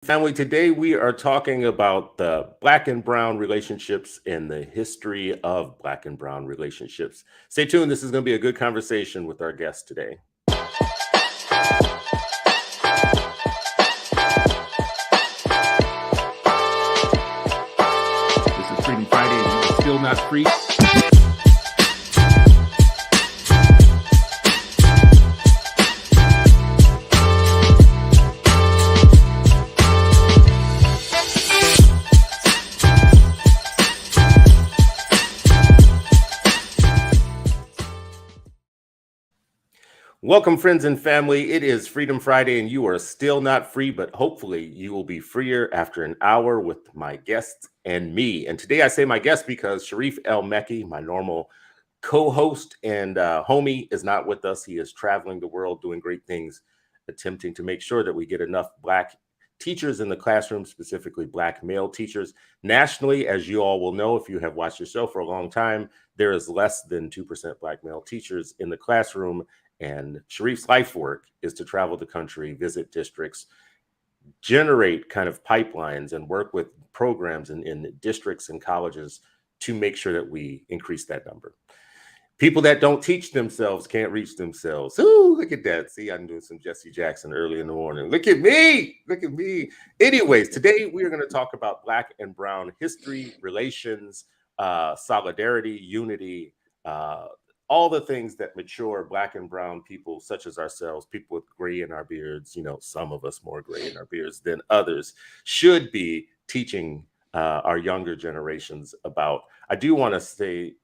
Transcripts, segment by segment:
Family, today we are talking about the Black and Brown relationships and the history of Black and Brown relationships. Stay tuned. This is going to be a good conversation with our guest today. This is Freedom Friday, and you're still not free. Welcome, friends and family. It is Freedom Friday, and you are still not free, but hopefully you will be freer after an hour with my guests and me. And today I say my guest because Sharif El Mekki, my normal co-host and homie, is not with us. He is traveling the world doing great things, attempting to make sure that we get enough Black teachers in the classroom, specifically Black male teachers. Nationally, as you all will know, if you have watched the show for a long time, there is less than 2% Black male teachers in the classroom. And Sharif's life work is to travel the country, visit districts, generate kind of pipelines, and work with programs in districts and colleges to make sure that we increase that number. People that don't teach themselves can't reach themselves. Ooh, look at that. See, I'm doing some Jesse Jackson early in the morning. Look at me. Look at me. Anyways, today we are going to talk about Black and Brown history, relations, solidarity, unity, all the things that mature Black and Brown people, such as ourselves, people with gray in our beards, some of us more gray in our beards than others, should be teaching our younger generations about. I do want to say,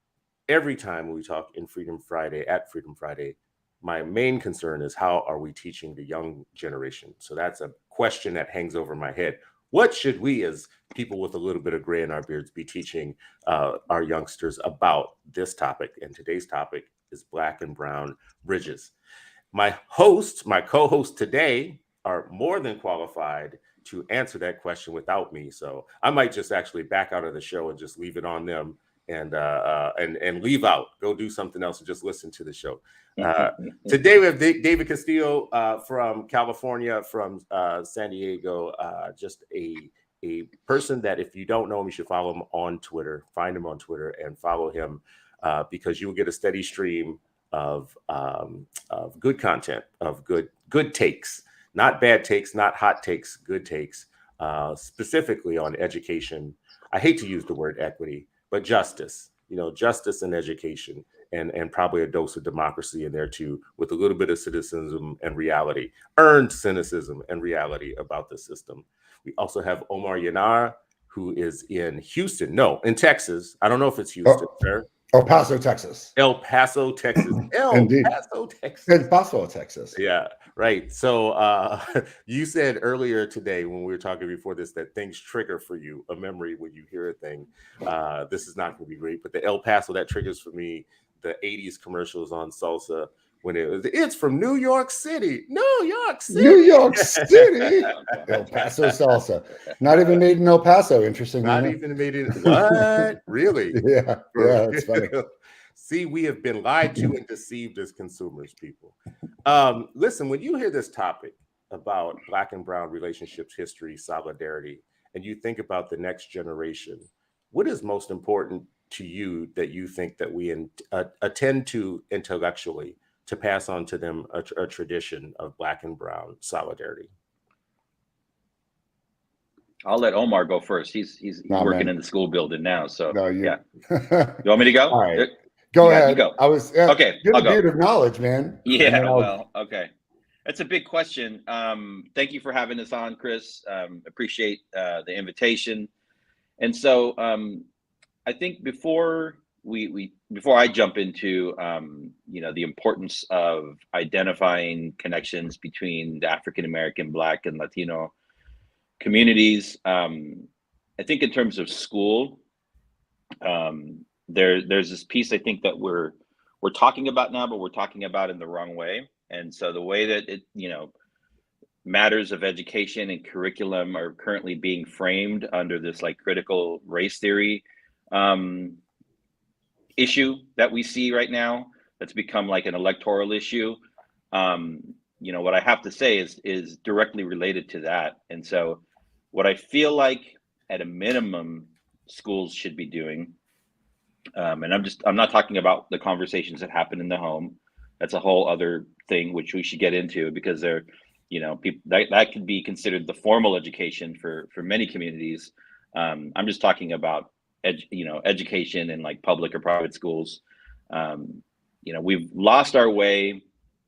every time we talk in Freedom Friday, at Freedom Friday, my main concern is how are we teaching the young generation? So that's a question that hangs over my head. What should we, as people with a little bit of gray in our beards, be teaching our youngsters about this topic? And today's topic is Black and Brown bridges. My co-host today are more than qualified to answer that question without me. So I might just actually back out of the show and just leave it on them and leave out, go do something else and just listen to the show. Today we have David Castillo from California, from San Diego, just a person that if you don't know him, you should follow him on Twitter, find him on Twitter and follow him because you will get a steady stream of good content, of good takes, not bad takes, not hot takes, good takes, specifically on education. I hate to use the word equity, but justice, justice and education, and probably a dose of democracy in there too, with a little bit of cynicism and reality, earned cynicism and reality about the system. We also have Omar Yanar, who is in Houston, no, in Texas. I don't know if it's Houston, sir. El Paso, Texas. El Paso, Texas. Indeed. Paso, Texas. El Paso, Texas. Yeah, right. So you said earlier today when we were talking before this that things trigger for you a memory when you hear a thing. This is not going to be great, but the El Paso, that triggers for me the 80s commercials on salsa when it's from New York City. New York City. El Paso salsa. Not even made in El Paso, interesting. Not even made in what? Really? Yeah, it's funny. See, we have been lied to and deceived as consumers, people. Listen, when you hear this topic about Black and Brown relationships, history, solidarity, and you think about the next generation, what is most important to you that you think that we attend to intellectually to pass on to them a tradition of Black and Brown solidarity? I'll let Omar go first. He's working in the school building now. So yeah. You want me to go? All right. Go ahead. You go. I was okay. You're the dude of knowledge, man. Yeah. Well, okay. That's a big question. Thank you for having us on, Chris. Appreciate the invitation. And so I think before I jump into the importance of identifying connections between the African American, Black, and Latino communities, I think in terms of school, there's this piece I think that we're talking about now, but we're talking about in the wrong way. And so the way that it, matters of education and curriculum are currently being framed under this like critical race theory issue that we see right now, that's become like an electoral issue. What I have to say is directly related to that. And so What I feel like at a minimum schools should be doing, and I'm not talking about the conversations that happen in the home. That's a whole other thing which we should get into, because they're, people that could be considered the formal education for many communities. I'm just talking about education in like public or private schools. We've lost our way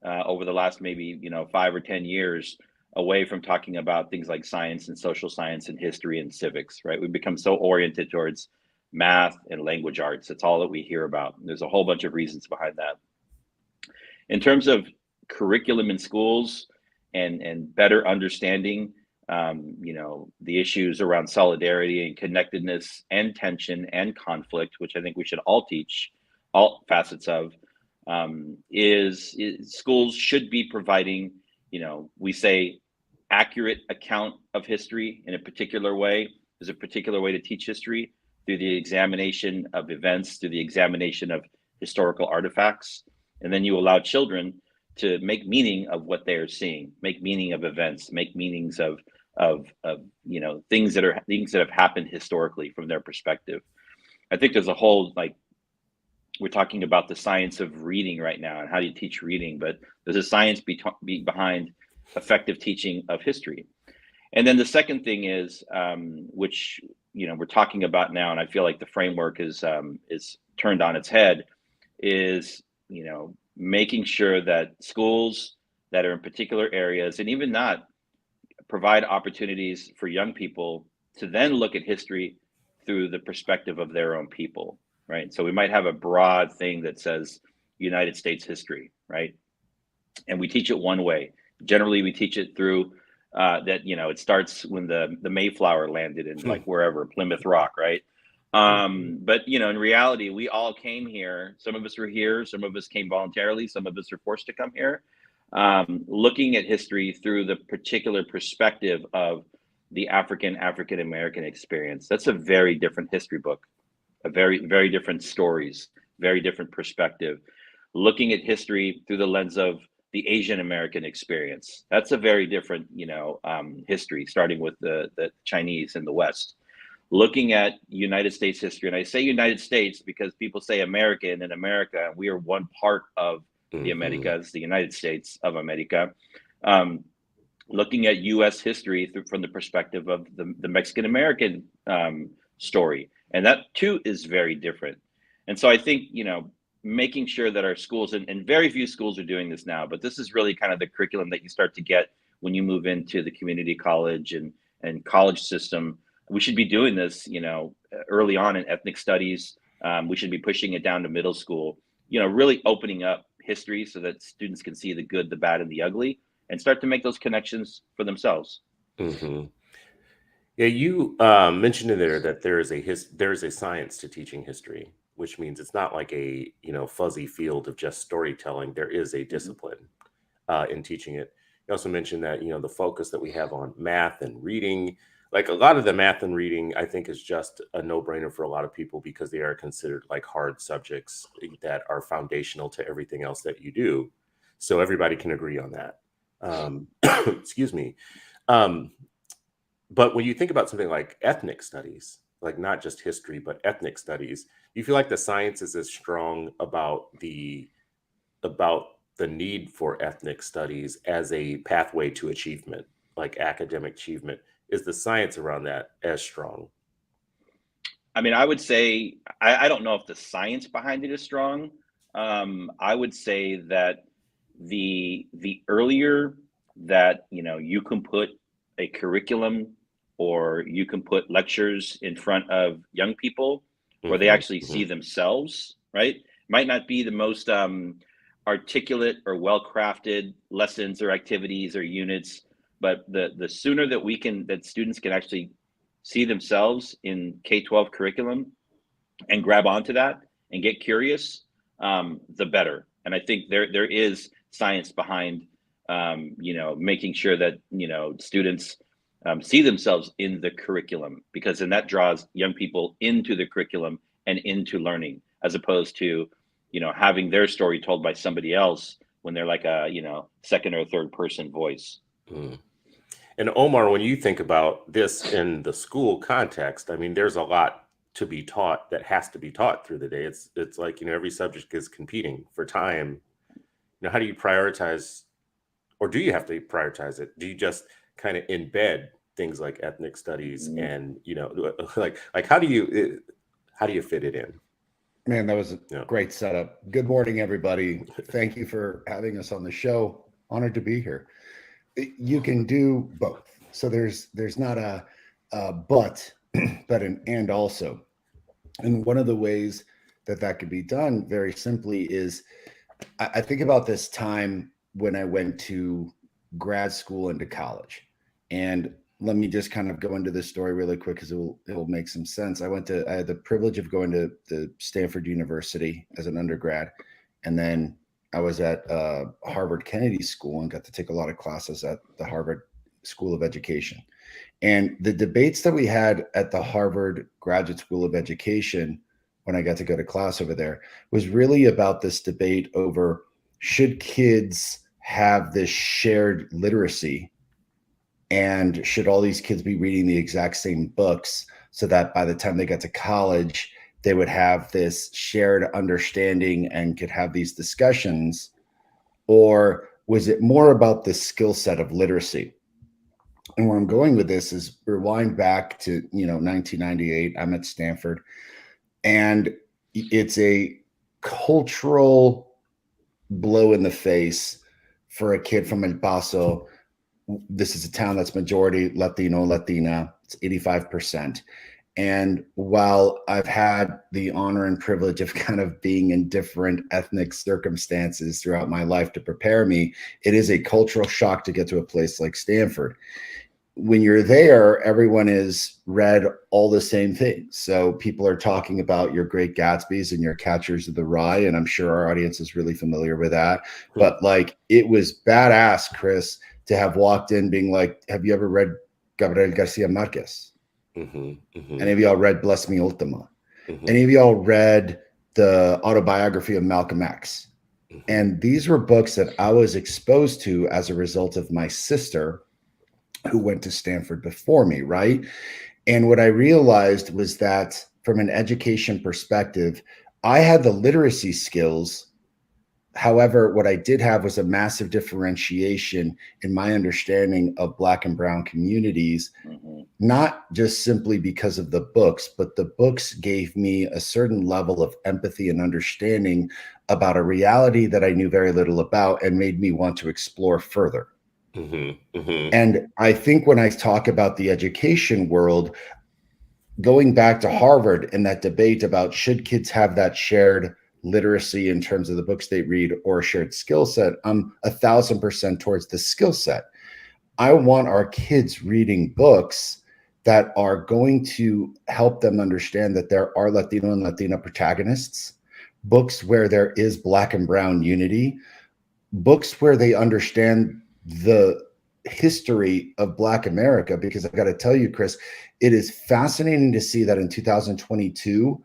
over the last maybe 5 or 10 years away from talking about things like science and social science and history and civics, right? We've become so oriented towards math and language arts. That's all that we hear about. There's a whole bunch of reasons behind that. In terms of curriculum in schools and better understanding, the issues around solidarity and connectedness and tension and conflict, which I think we should all teach all facets of, is schools should be providing, we say accurate account of history in a particular way. There's a particular way to teach history through the examination of events, through the examination of historical artifacts. And then you allow children to make meaning of what they are seeing, make meaning of events, make meanings of things that have happened historically from their perspective. I think there's a whole, like, we're talking about the science of reading right now and how do you teach reading, but there's a science behind effective teaching of history. And then the second thing is, which we're talking about now, and I feel like the framework is turned on its head, is making sure that schools that are in particular areas, and even not, provide opportunities for young people to then look at history through the perspective of their own people, right? So we might have a broad thing that says United States history, right? And we teach it one way. Generally, we teach it through that, it starts when the Mayflower landed in like wherever, Plymouth Rock, right? But in reality, we all came here. Some of us were here, some of us came voluntarily, some of us are forced to come here. Looking at history through the particular perspective of the African American experience. That's a very different history book, a very, very different stories, very different perspective. Looking at history through the lens of the Asian American experience. That's a very different, history, starting with the Chinese in the West. Looking at United States history, and I say United States because people say American in America, we are one part of the Americas, the United States of America. Looking at U.S. history from the perspective of the Mexican American story, and that too is very different. And so I think making sure that our schools, and very few schools are doing this now, but this is really kind of the curriculum that you start to get when you move into the community college and college system. We should be doing this, early on in ethnic studies. We should be pushing it down to middle school, really opening up history so that students can see the good, the bad, and the ugly, and start to make those connections for themselves. Mm-hmm. Yeah, you mentioned in there that there is a science to teaching history, which means it's not like a fuzzy field of just storytelling. There is a discipline in teaching it. You also mentioned that the focus that we have on math and reading. Like a lot of the math and reading, I think, is just a no-brainer for a lot of people because they are considered like hard subjects that are foundational to everything else that you do. So everybody can agree on that. Excuse me. But when you think about something like ethnic studies, like not just history, but ethnic studies, you feel like the science is as strong about the need for ethnic studies as a pathway to achievement, like academic achievement. Is the science around that as strong? I mean, I would say, I don't know if the science behind it is strong. I would say that the earlier that, you can put a curriculum or you can put lectures in front of young people where they actually see themselves, right? Might not be the most articulate or well-crafted lessons or activities or units, but the sooner that students can actually see themselves in K-12 curriculum and grab onto that and get curious, the better. And I think there is science behind, making sure that, students see themselves in the curriculum, because then that draws young people into the curriculum and into learning, as opposed to, having their story told by somebody else when they're like a, second or third person voice. And Omar, when you think about this in the school context, I mean, there's a lot to be taught that has to be taught through the day. It's like, every subject is competing for time. How do you prioritize, or do you have to prioritize it? Do you just kind of embed things like ethnic studies and, like how do you fit it in? Man, that was a great setup. Good morning, everybody. Thank you for having us on the show. Honored to be here. You can do both. So there's not a but, but an and also. And one of the ways that could be done very simply is I think about this time when I went to grad school and to college. And let me just kind of go into this story really quick because it will make some sense. I had the privilege of going to the Stanford University as an undergrad, and then I was at Harvard Kennedy School and got to take a lot of classes at the Harvard School of Education. And the debates that we had at the Harvard Graduate School of Education when I got to go to class over there was really about this debate over should kids have this shared literacy, and should all these kids be reading the exact same books so that by the time they got to college, they would have this shared understanding and could have these discussions? Or was it more about the skill set of literacy? And where I'm going with this is rewind back to 1998. I'm at Stanford, and it's a cultural blow in the face for a kid from El Paso. This is a town that's majority Latino, Latina. It's 85%. And while I've had the honor and privilege of kind of being in different ethnic circumstances throughout my life to prepare me, it is a cultural shock to get to a place like Stanford. When you're there, everyone is read all the same things. So people are talking about your Great Gatsbys and your Catchers of the Rye, and I'm sure our audience is really familiar with that. But like, it was badass, Chris, to have walked in being like, have you ever read Gabriel Garcia Marquez? Any of y'all read Bless Me Ultima? Any of y'all read the autobiography of Malcolm X? And these were books that I was exposed to as a result of my sister, who went to Stanford before me, right? And what I realized was that from an education perspective, I had the literacy skills. However, what I did have was a massive differentiation in my understanding of Black and Brown communities, not just simply because of the books, but the books gave me a certain level of empathy and understanding about a reality that I knew very little about and made me want to explore further. And I think when I talk about the education world, going back to Harvard and that debate about should kids have that shared literacy in terms of the books they read or a shared skill set, I'm 1,000% towards the skill set. I want our kids reading books that are going to help them understand that there are Latino and Latina protagonists, books where there is Black and Brown unity, books where they understand the history of Black America. Because I've got to tell you, Chris, it is fascinating to see that in 2022,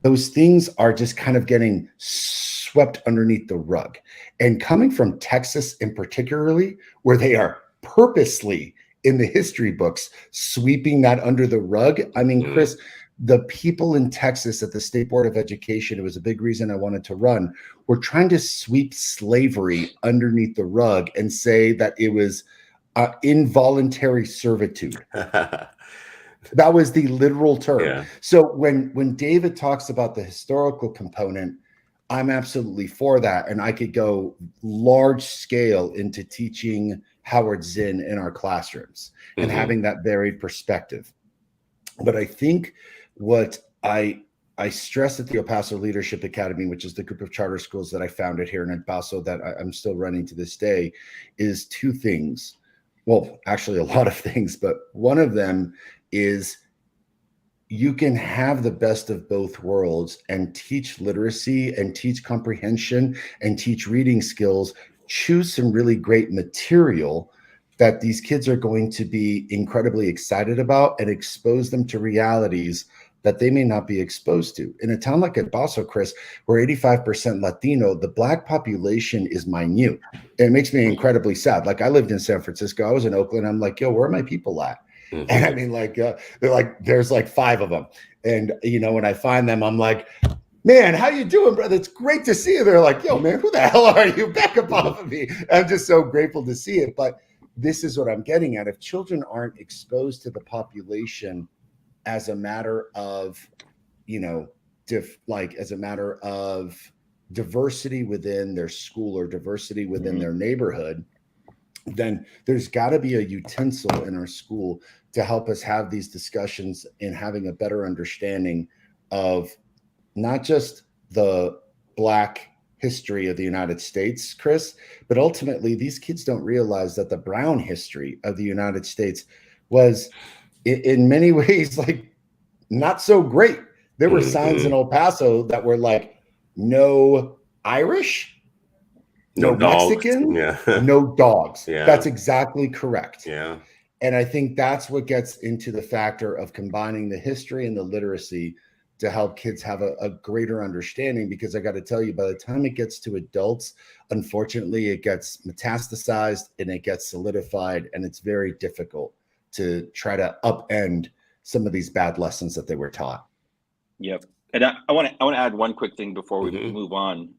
those things are just kind of getting swept underneath the rug. And coming from Texas in particularly, where they are purposely in the history books sweeping that under the rug. I mean, Chris, the people in Texas at the State Board of Education, it was a big reason I wanted to run, were trying to sweep slavery underneath the rug and say that it was involuntary servitude. That was the literal term. Yeah. So when David talks about the historical component, I'm absolutely for that. And I could go large scale into teaching Howard Zinn in our classrooms and having that varied perspective. But I think what I stress at the El Paso Leadership Academy, which is the group of charter schools that I founded here in El Paso that I'm still running to this day, is two things. Well, actually a lot of things, but one of them is you can have the best of both worlds and teach literacy and teach comprehension and teach reading skills. Choose some really great material that these kids are going to be incredibly excited about and expose them to realities that they may not be exposed to. In a town like El Paso, Chris, we're 85% Latino, the Black population is minute. It makes me incredibly sad. Like, I lived in San Francisco, I was in Oakland, I'm like, yo, where are my people at? Mhm. And I mean, like, they're like, there's like 5 of them. And, you know, when I find them, I'm like, man, how you doing, brother? It's great to see you. They're like, yo, man, who the hell are you? Back up off of me. I'm just so grateful to see it. But this is what I'm getting at. If children aren't exposed to the population as a matter of, you know, as a matter of diversity within their school or diversity within their neighborhood, then there's got to be a utensil in our school to help us have these discussions and having a better understanding of not just the Black history of the United States, Chris, but ultimately these kids don't realize that the brown history of the United States was in many ways like not so great. There were signs in El Paso that were like, no Irish, no Mexican, no dogs. Yeah. That's exactly correct. Yeah. And I think that's what gets into the factor of combining the history and the literacy to help kids have a greater understanding. Because I got to tell you, by the time it gets to adults, unfortunately, it gets metastasized and it gets solidified, and it's very difficult to try to upend some of these bad lessons that they were taught. Yep. And I want to add one quick thing before we move on.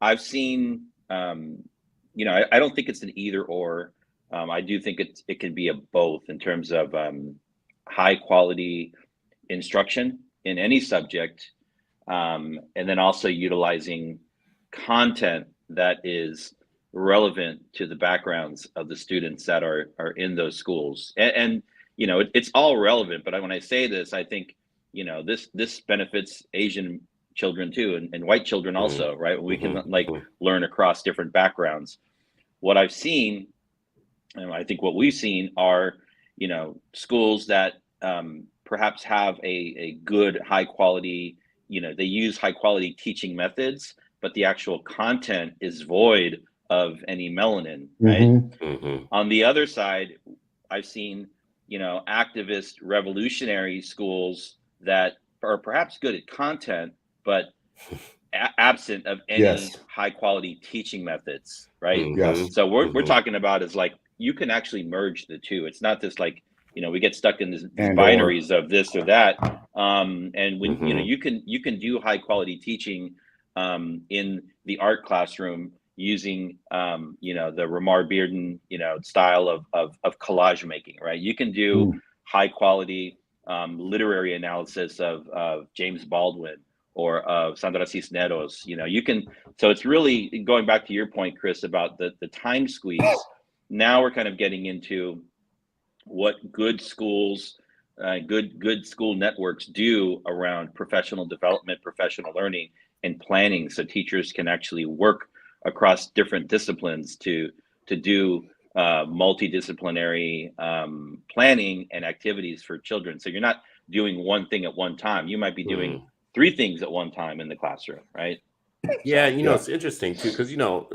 I've seen, you know, I don't think it's an either or. I do think it can be a both in terms of high quality instruction in any subject, and then also utilizing content that is relevant to the backgrounds of the students that are in those schools. And you know, it's all relevant. But when I say this, I think, you know, this benefits Asian children too, and white children also, right? We can like learn across different backgrounds. What I've seen, and I think what we've seen are, you know, schools that perhaps have a good high quality, you know, they use high quality teaching methods, but the actual content is void of any melanin, right? On the other side, I've seen, you know, activist revolutionary schools that are perhaps good at content, but absent of any high quality teaching methods, right? So we're talking about is like, you can actually merge the two. It's not just like, you know, we get stuck in these binaries of this or that. And when, you know, you can do high quality teaching in the art classroom using, you know, the Ramar Bearden, you know, style of collage making, right? You can do high quality literary analysis of James Baldwin or of Sandra Cisneros. You know, you can, so it's really going back to your point, Chris, about the time squeeze. Now we're kind of getting into what good schools, good school networks do around professional development, professional learning, and planning, so teachers can actually work across different disciplines to do multidisciplinary planning and activities for children. So you're not doing one thing at one time. You might be doing 3 things at one time in the classroom, right? Yeah, you know, it's interesting too, because, you know,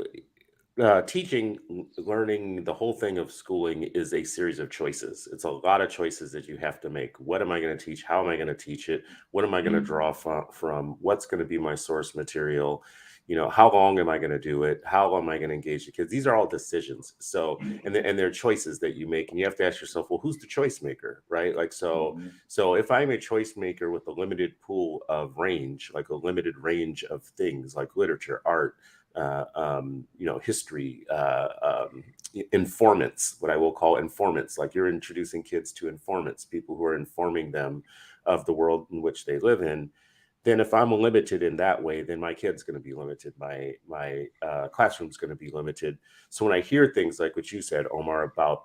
teaching, learning, the whole thing of schooling is a series of choices. It's a lot of choices that you have to make. What am I going to teach? How am I going to teach it? What am I going to draw from? What's going to be my source material? You know, how long am I going to do it? How am I going to engage the kids? These are all decisions. So, and they're choices that you make, and you have to ask yourself, well, who's the choice maker, right? Like, so if I'm a choice maker with a limited pool of range, like a limited range of things like literature, art, you know, history, informants, what I will call informants, like you're introducing kids to informants, people who are informing them of the world in which they live in. Then if I'm limited in that way, then my kid's going to be limited. My classroom's going to be limited. So when I hear things like what you said, Omar, about,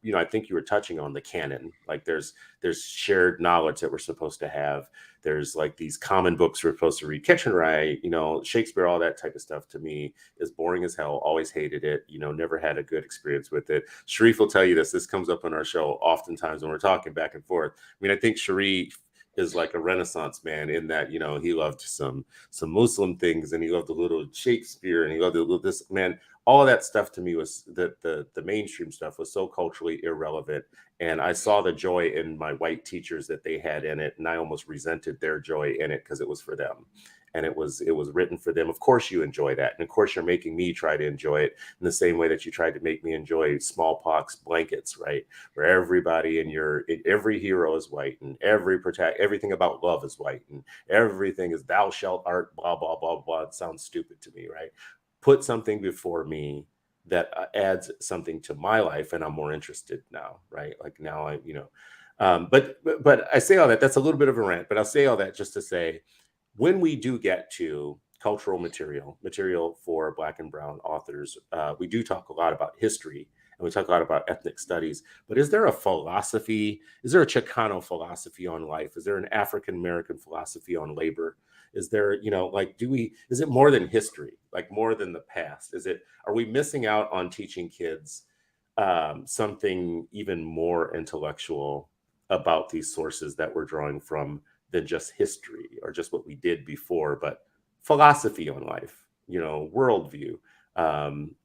you know, I think you were touching on the canon, like there's shared knowledge that we're supposed to have. There's like these common books we're supposed to read, Catch and Write, you know, Shakespeare, all that type of stuff to me is boring as hell. Always hated it, you know, never had a good experience with it. Sharif will tell you this comes up on our show oftentimes when we're talking back and forth. I mean, I think Sharif is like a Renaissance man in that, you know, he loved some Muslim things, and he loved a little Shakespeare, and he loved a little this, man. All of that stuff to me was the mainstream stuff was so culturally irrelevant. And I saw the joy in my white teachers that they had in it, and I almost resented their joy in it because it was for them. And it was written for them. Of course you enjoy that. And of course you're making me try to enjoy it in the same way that you tried to make me enjoy smallpox blankets, right? Where everybody every hero is white, and everything about love is white, and everything is thou shalt art, blah, blah, blah, blah. It sounds stupid to me, right? Put something before me that adds something to my life, and I'm more interested now, right? Like now I, you know, but I say all that, that's a little bit of a rant, but I'll say all that just to say, when we do get to cultural material for Black and Brown authors, we do talk a lot about history, and we talk a lot about ethnic studies. But is there a philosophy? Is there a Chicano philosophy on life? Is there an African American philosophy on labor? Is there, you know, like, is it more than history, like more than the past? Are we missing out on teaching kids something even more intellectual about these sources that we're drawing from than just history or just what we did before, but philosophy on life, you know, worldview?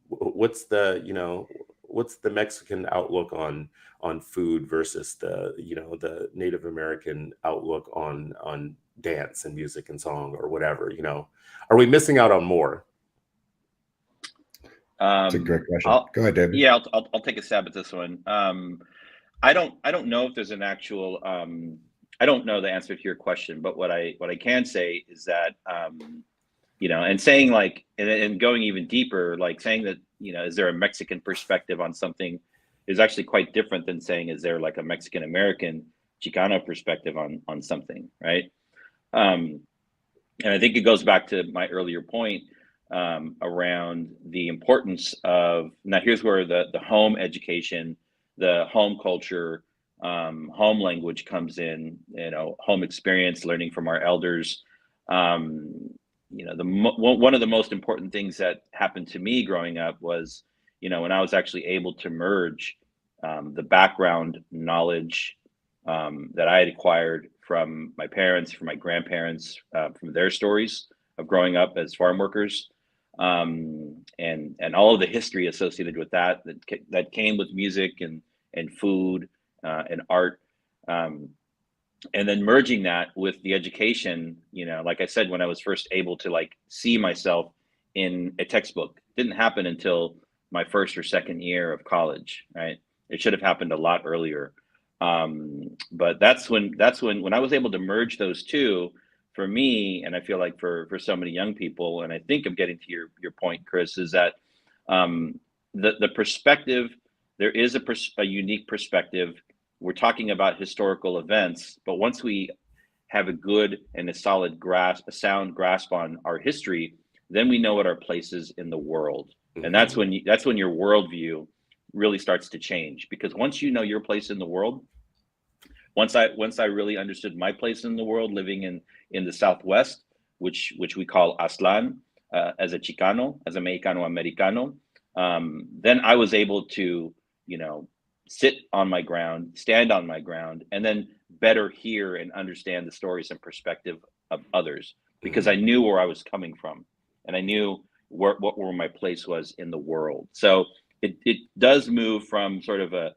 What's the Mexican outlook on food versus the Native American outlook on dance and music and song or whatever? You know, are we missing out on more? That's a great question. Go ahead, David. Yeah, I'll take a stab at this one. I don't know if there's an actual. I don't know the answer to your question, but what I can say is that you know, and saying like, and going even deeper, like saying that, you know, is there a Mexican perspective on something is actually quite different than saying, is there like a Mexican American Chicano perspective on something, right? And I think it goes back to my earlier point around the importance of, now here's where the home education, the home culture, home language comes in, you know, home experience, learning from our elders. You know, one of the most important things that happened to me growing up was, you know, when I was actually able to merge the background knowledge that I had acquired from my parents, from my grandparents, from their stories of growing up as farm workers, and all of the history associated with that came with music and food and art, and then merging that with the education. You know, like I said, when I was first able to like see myself in a textbook, didn't happen until my first or second year of college, right? It should have happened a lot earlier. But that's when I was able to merge those two for me, and I feel like for so many young people, and I think I'm getting to your point, Chris, is that the perspective, there is a unique perspective. We're talking about historical events, but once we have a good and a solid grasp, a sound grasp on our history, then we know what our place is in the world. Mm-hmm. And that's when your worldview really starts to change, because once you know your place in the world, once I really understood my place in the world, living in the Southwest, which we call Aztlán, as a Chicano, as a Mexicano Americano, then I was able to, you know, sit on my ground, stand on my ground, and then better hear and understand the stories and perspective of others, because I knew where I was coming from, and I knew where my place was in the world. So it does move from sort of a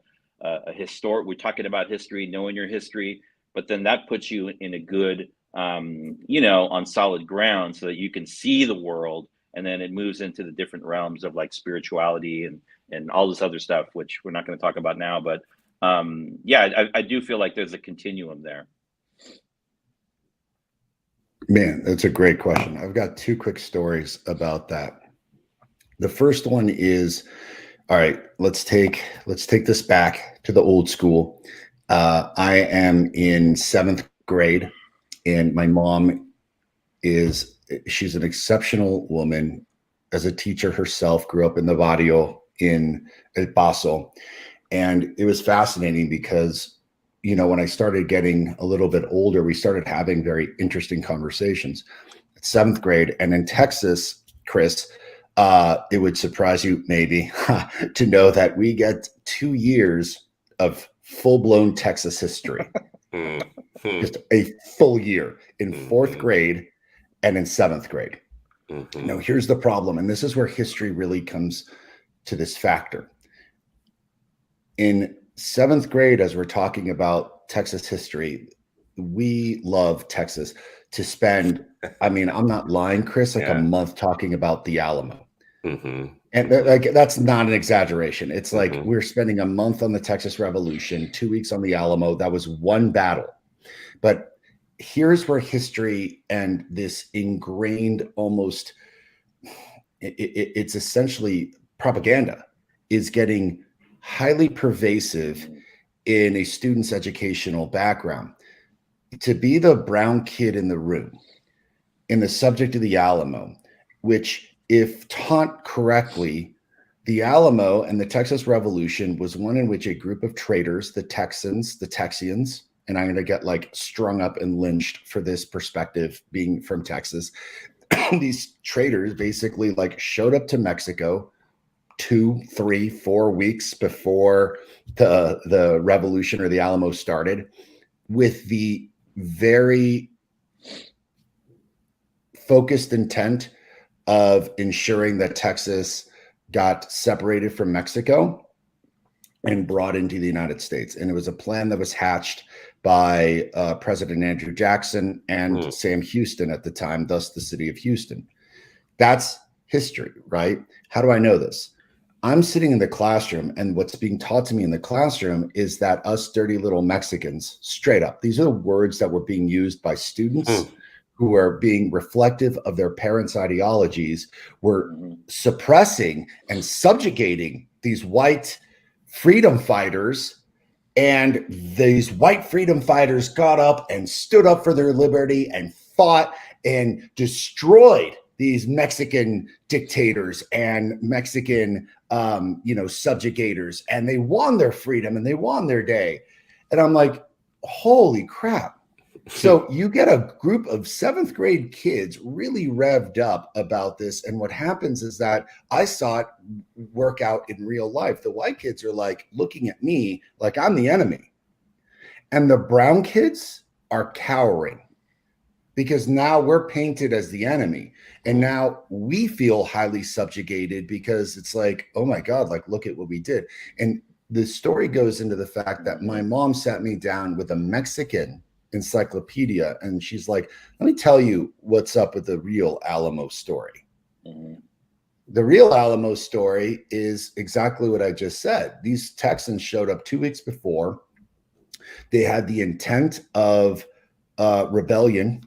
historic, we're talking about history, knowing your history, but then that puts you in a good, you know, on solid ground so that you can see the world. And then it moves into the different realms of like spirituality and all this other stuff, which we're not going to talk about now. But yeah, I do feel like there's a continuum there. Man, that's a great question. I've got two quick stories about that. The first one is, all right, let's take this back to the old school. I am in 7th grade, and my mom she's an exceptional woman. As a teacher herself, grew up in the barrio in El Paso. And it was fascinating because, you know, when I started getting a little bit older, we started having very interesting conversations. 7th grade, and in Texas, Chris, it would surprise you maybe to know that we get 2 years of full-blown Texas history. just a full year in fourth Mm-hmm. grade and in seventh grade. Mm-hmm. Now, here's the problem, and this is where history really comes to this factor. In seventh grade, as we're talking about Texas history, we love Texas to spend, I mean, I'm not lying, Chris, like a month talking about the Alamo. Mm-hmm. And like that's not an exaggeration. It's like Mm-hmm. we're spending a month on the Texas Revolution, 2 weeks on the Alamo. That was one battle. But here's where history and this ingrained almost it's essentially propaganda is getting highly pervasive in a student's educational background. To be the brown kid in the room in the subject of the Alamo, which if taught correctly, the Alamo and the Texas Revolution was one in which a group of traitors, the Texans, the Texians, and I'm going to get like strung up and lynched for this perspective being from Texas. These traitors basically like showed up to Mexico 2, 3, 4 weeks before the revolution or the Alamo started with the very focused intent of ensuring that Texas got separated from Mexico and brought into the United States. And it was a plan that was hatched by President Andrew Jackson and Sam Houston at the time, thus the city of Houston. That's history, right? How do I know this? I'm sitting in the classroom, and what's being taught to me in the classroom is that us dirty little Mexicans, straight up, these are the words that were being used by students who are being reflective of their parents' ideologies, were suppressing and subjugating these white freedom fighters. And these white freedom fighters got up and stood up for their liberty and fought and destroyed these Mexican dictators and Mexican, subjugators. And they won their freedom and they won their day. And I'm like, holy crap. So you get a group of seventh grade kids really revved up about this. And what happens is that I saw it work out in real life. The white kids are like looking at me like I'm the enemy. And the brown kids are cowering because now we're painted as the enemy. And now we feel highly subjugated because it's like, oh my God, like, look at what we did. And the story goes into the fact that my mom sat me down with a Mexican encyclopedia and she's like, let me tell you what's up with the real Alamo story. The real Alamo story is exactly what I just said. These Texans showed up 2 weeks before. They had the intent of rebellion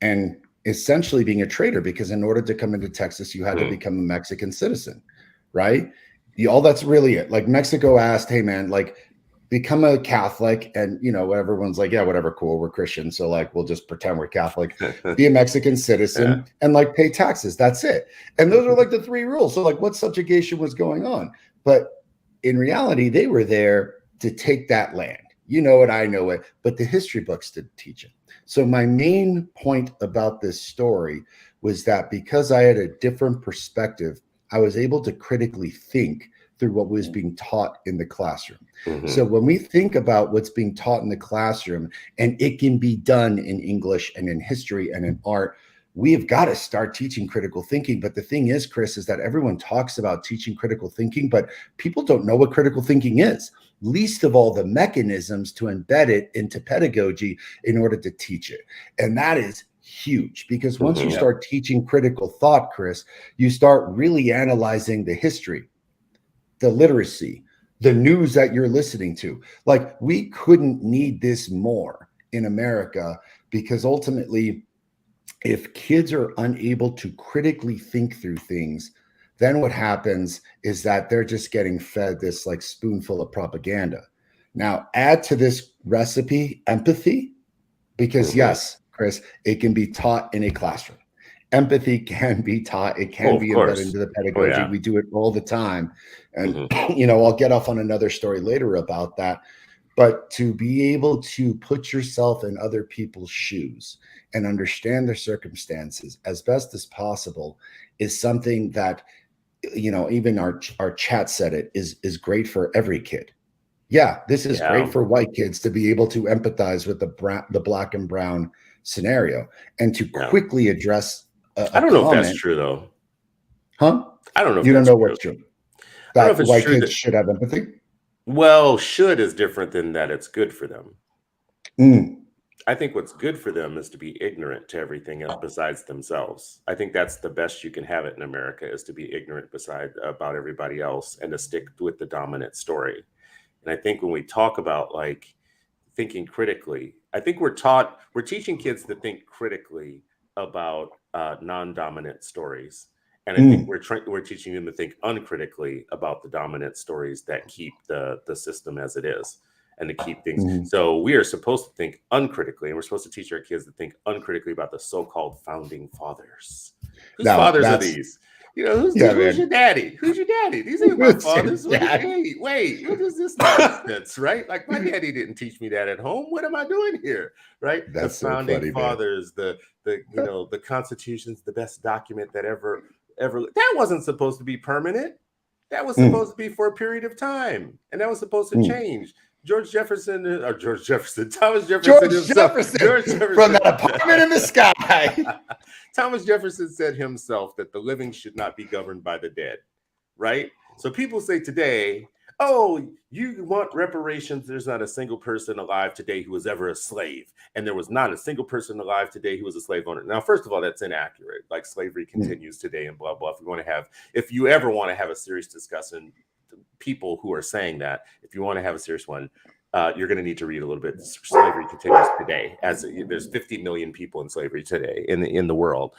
and essentially being a traitor, because in order to come into Texas, you had to become a Mexican citizen, right? All that's really it. Like Mexico asked, hey man, like become a Catholic, and everyone's like, yeah, whatever, cool, we're Christian, so like we'll just pretend we're Catholic, be a Mexican citizen, and like pay taxes. That's it. And those are like the 3 rules. So like what subjugation was going on? But in reality, they were there to take that land. You know it, I know it, but the history books didn't teach it. So my main point about this story was that because I had a different perspective, I was able to critically think through what was being taught in the classroom. So when we think about what's being taught in the classroom, and it can be done in English and in history and in art, we have got to start teaching critical thinking. But the thing is, Chris, is that everyone talks about teaching critical thinking, but people don't know what critical thinking is, least of all the mechanisms to embed it into pedagogy in order to teach it. And that is huge, because once you start teaching critical thought, Chris, you start really analyzing the history, the literacy, the news that you're listening to. Like, we couldn't need this more in America, because ultimately, if kids are unable to critically think through things, then what happens is that they're just getting fed this like spoonful of propaganda. Now, add to this recipe empathy, because yes, Chris, it can be taught in a classroom. Empathy can be taught. It can be embedded into the pedagogy. We do it all the time. And, I'll get off on another story later about that. But to be able to put yourself in other people's shoes and understand their circumstances as best as possible is something that, even our chat said it is great for every kid. Yeah, this is great for white kids to be able to empathize with the black and brown scenario and to quickly address I don't know if that's true though. Huh? I don't know if you don't that's know true. what's true. I don't know if That it's white true kids should have empathy. Well, should is different than that it's good for them. I think what's good for them is to be ignorant to everything else besides themselves. I think that's the best you can have it in America, is to be ignorant about everybody else and to stick with the dominant story. And I think when we talk about like thinking critically, I think we're teaching kids to think critically about non-dominant stories. And I think we're teaching them to think uncritically about the dominant stories that keep the system as it is, and to keep things. So we are supposed to think uncritically, and we're supposed to teach our kids to think uncritically about the so-called founding fathers. Whose fathers are these? You know, who's your daddy? Who's your daddy? These ain't my fathers. Wait, what is this nonsense, right? Like, my daddy didn't teach me that at home. What am I doing here, right? That's the founding so funny, fathers, the the Constitution's the best document that ever. That wasn't supposed to be permanent. That was supposed to be for a period of time, and that was supposed to change. Thomas Jefferson himself. George Jefferson from that apartment in the sky. Thomas Jefferson said himself that the living should not be governed by the dead, right? So people say today, oh, you want reparations. There's not a single person alive today who was ever a slave. And there was not a single person alive today who was a slave owner. Now, first of all, that's inaccurate. Like, slavery continues today and blah, blah. If you ever want to have a serious discussion, people who are saying that, if you want to have a serious one, you're going to need to read a little bit. Slavery continues today, as there's 50 million people in slavery today in the world.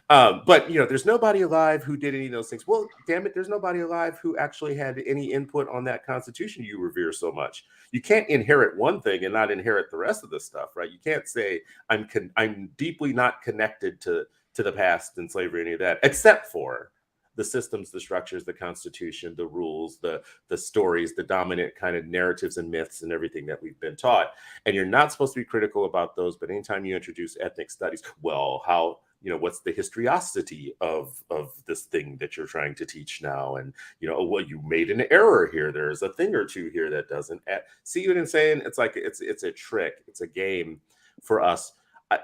But there's nobody alive who did any of those things. Well, damn it, there's nobody alive who actually had any input on that Constitution you revere so much. You can't inherit one thing and not inherit the rest of the stuff, right? You can't say I'm deeply not connected to the past and slavery, any of that, except for the systems, the structures, the Constitution, the rules, the stories, the dominant kind of narratives and myths and everything that we've been taught. And you're not supposed to be critical about those. But anytime you introduce ethnic studies, well, how, what's the historicity of this thing that you're trying to teach now? And, well, you made an error here. There's a thing or two here that doesn't see what I'm saying? It's like, it's a trick. It's a game for us.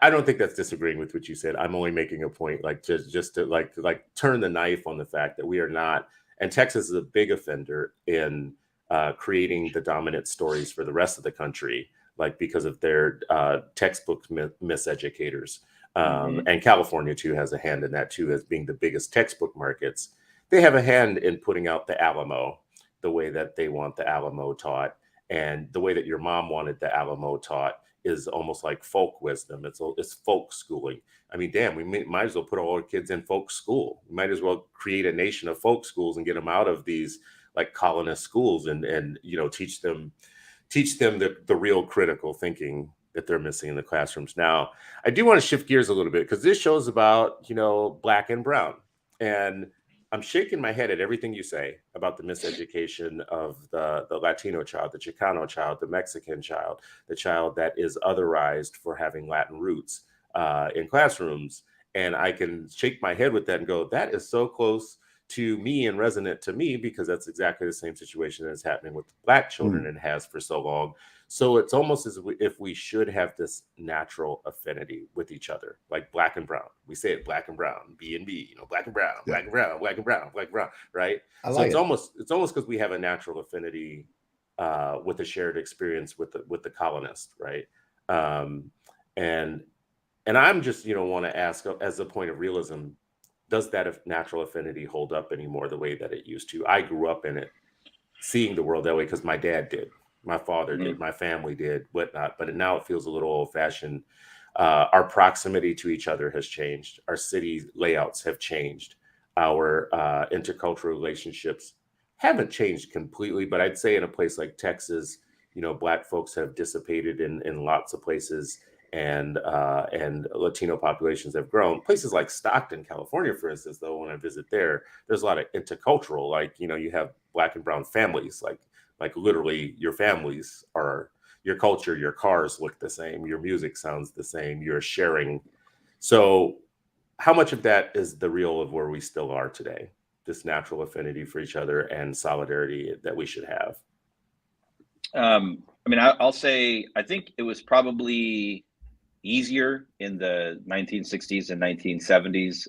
I don't think that's disagreeing with what you said. I'm only making a point, like just to like turn the knife on the fact that we are not, and Texas is a big offender in creating the dominant stories for the rest of the country, like because of their textbook miseducators. And California too has a hand in that too, as being the biggest textbook markets. They have a hand in putting out the Alamo the way that they want the Alamo taught, and the way that your mom wanted the Alamo taught is almost like folk wisdom. It's folk schooling. I mean, damn, we might as well put all our kids in folk school. We might as well create a nation of folk schools and get them out of these like colonist schools and teach them the real critical thinking that they're missing in the classrooms. Now, I do want to shift gears a little bit, because this show's about, black and brown. And I'm shaking my head at everything you say about the miseducation of the Latino child, the Chicano child, the Mexican child, the child that is otherized for having Latin roots in classrooms. And I can shake my head with that and go, that is so close to me and resonant to me, because that's exactly the same situation that's happening with Black children and has for so long. So it's almost as if we should have this natural affinity with each other, like black and brown. We say it black and brown, B and B, black and brown, black and brown, black and brown, black and brown, right? So it's almost because we have a natural affinity with a shared experience with the colonist, right? And I'm just want to ask, as a point of realism, does that natural affinity hold up anymore the way that it used to? I grew up in it, seeing the world that way because my dad did. My father did, my family did, whatnot. But now it feels a little old-fashioned. Our proximity to each other has changed. Our city layouts have changed. Our intercultural relationships haven't changed completely, but I'd say in a place like Texas, Black folks have dissipated in lots of places, and Latino populations have grown. Places like Stockton, California, for instance, though, when I visit there's a lot of intercultural, like, you have Black and brown families, like literally your families are, your culture, your cars look the same, your music sounds the same, you're sharing. So how much of that is the real of where we still are today, this natural affinity for each other and solidarity that we should have? I mean, I'll say I think it was probably easier in the 1960s and 1970s.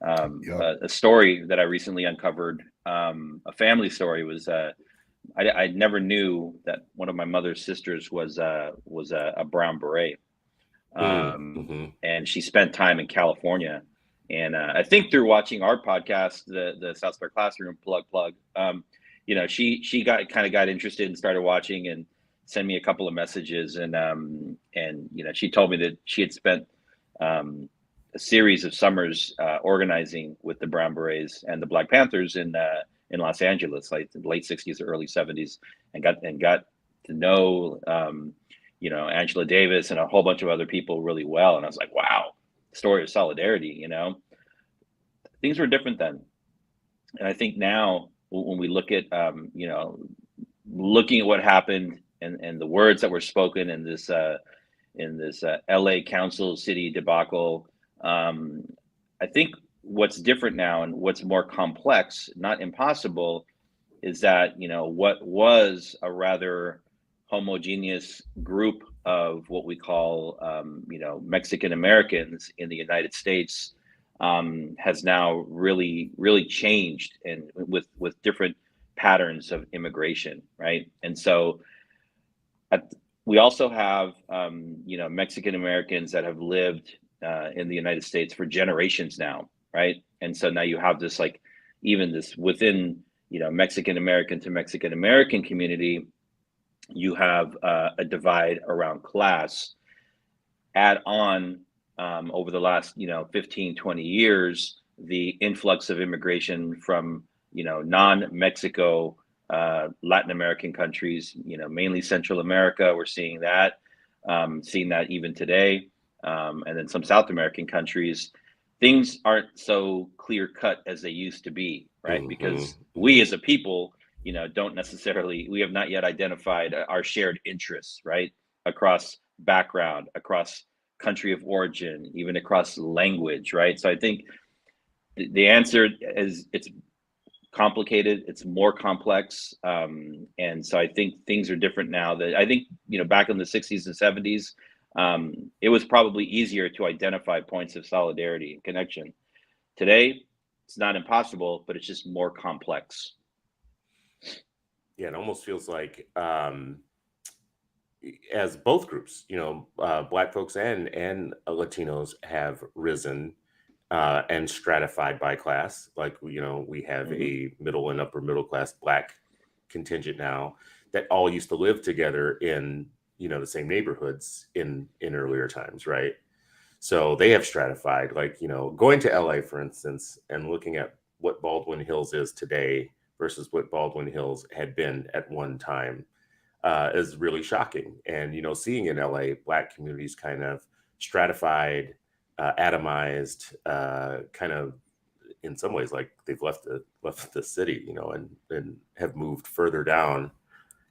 A story that I recently uncovered, a family story, was I never knew that one of my mother's sisters was a brown beret, and she spent time in California. And I think through watching our podcast, the South Star Classroom plug, you know, she got interested and started watching and sent me a couple of messages, and you know, she told me that she had spent a series of summers organizing with the Brown Berets and the Black Panthers in Los Angeles, like the late '60s or early '70s, and got to know you know, Angela Davis and a whole bunch of other people really well. And I was like, wow, story of solidarity. You know, things were different then, and I think now when we look at you know, looking at what happened and the words that were spoken in this LA council city debacle, I think what's different now and what's more complex, not impossible, is that, you know, what was a rather homogeneous group of what we call you know, Mexican Americans in the United States has now really changed, and with different patterns of immigration, right? And so we also have you know, Mexican Americans that have lived in the United States for generations now, right? And so now you have this, like, even this within, you know, Mexican American to Mexican American community, you have a divide around class. Add on over the last, you know, 15, 20 years, the influx of immigration from, you know, non-Mexico Latin American countries, you know, mainly Central America. We're seeing that even today, and then some South American countries. Things aren't so clear cut as they used to be, right? Because we as a people, you know, we have not yet identified our shared interests, right? Across background, across country of origin, even across language, right? So I think the answer is, it's complicated, it's more complex, and so I think things are different now. That I think, you know, back in the '60s and '70s, it was probably easier to identify points of solidarity and connection. Today, it's not impossible, but it's just more complex. Yeah, it almost feels like as both groups, you know, Black folks and Latinos have risen and stratified by class. Like, you know, we have a middle and upper middle class Black contingent now that all used to live together in, you know, the same neighborhoods in earlier times, right? So they have stratified. Like, you know, going to LA, for instance, and looking at what Baldwin Hills is today versus what Baldwin Hills had been at one time is really shocking. And, you know, seeing in LA, Black communities kind of stratified, atomized, kind of in some ways like they've left the city, you know, and have moved further down,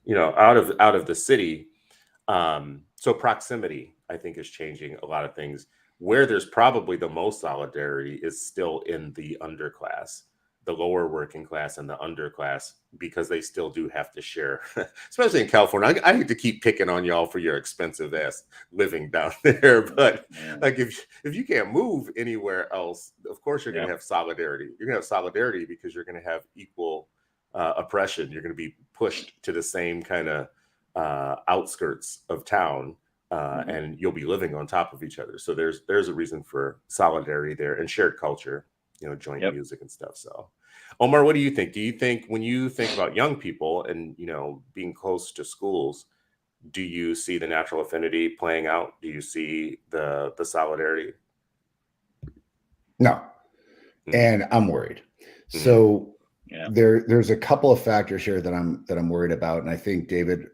you know, out of the city. So proximity, I think, is changing a lot of things. Where there's probably the most solidarity is still in the underclass, the lower working class and the underclass, because they still do have to share, especially in California. I hate to keep picking on y'all for your expensive ass living down there, but like if you can't move anywhere else, of course you're going to have solidarity. You're going to have solidarity because you're going to have equal oppression. You're going to be pushed to the same kind of outskirts of town, and you'll be living on top of each other. So there's a reason for solidarity there and shared culture, you know, joint music and stuff. So, Omar, what do you think? Do you think when you think about young people and, you know, being close to schools, do you see the natural affinity playing out? Do you see the solidarity? No, and I'm worried. So there's a couple of factors here that I'm worried about, and I think David,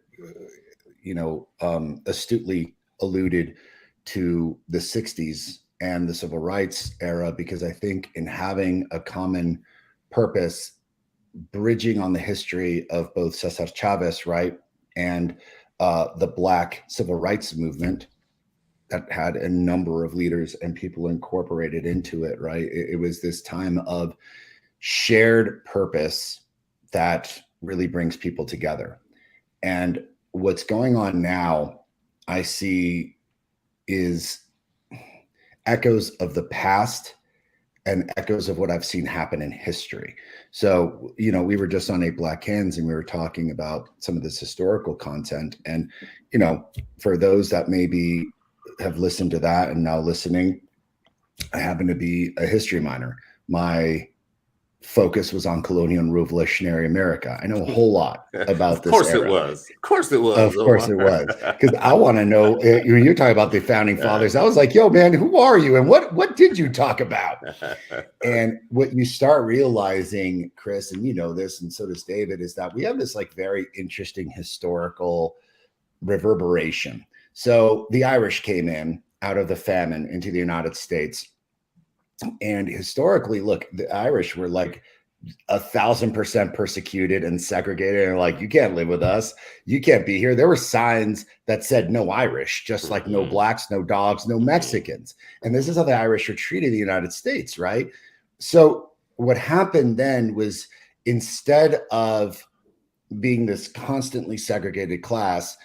you know, astutely alluded to the '60s and the civil rights era, because I think in having a common purpose, bridging on the history of both Cesar Chavez, right, and the Black civil rights movement that had a number of leaders and people incorporated into it, right? It was this time of shared purpose that really brings people together. And what's going on now, I see, is echoes of the past and echoes of what I've seen happen in history. So, you know, we were just on 8 Black Hands and we were talking about some of this historical content. And, you know, for those that maybe have listened to that and now listening, I happen to be a history minor. My focus was on colonial and revolutionary America. I know a whole lot about this era. Of course it was. Of course it was. Because I want to know, you're talking about the founding fathers. I was like, yo, man, who are you? And what did you talk about? And what you start realizing, Chris, and you know this, and so does David, is that we have this like very interesting historical reverberation. So the Irish came in out of the famine into the United States. And historically, look, the Irish were like 1,000% persecuted and segregated, and like, you can't live with us, you can't be here. There were signs that said no Irish, just like no blacks, no dogs, no Mexicans. And this is how the Irish were treated in the United States, right? So what happened then was, instead of being this constantly segregated class,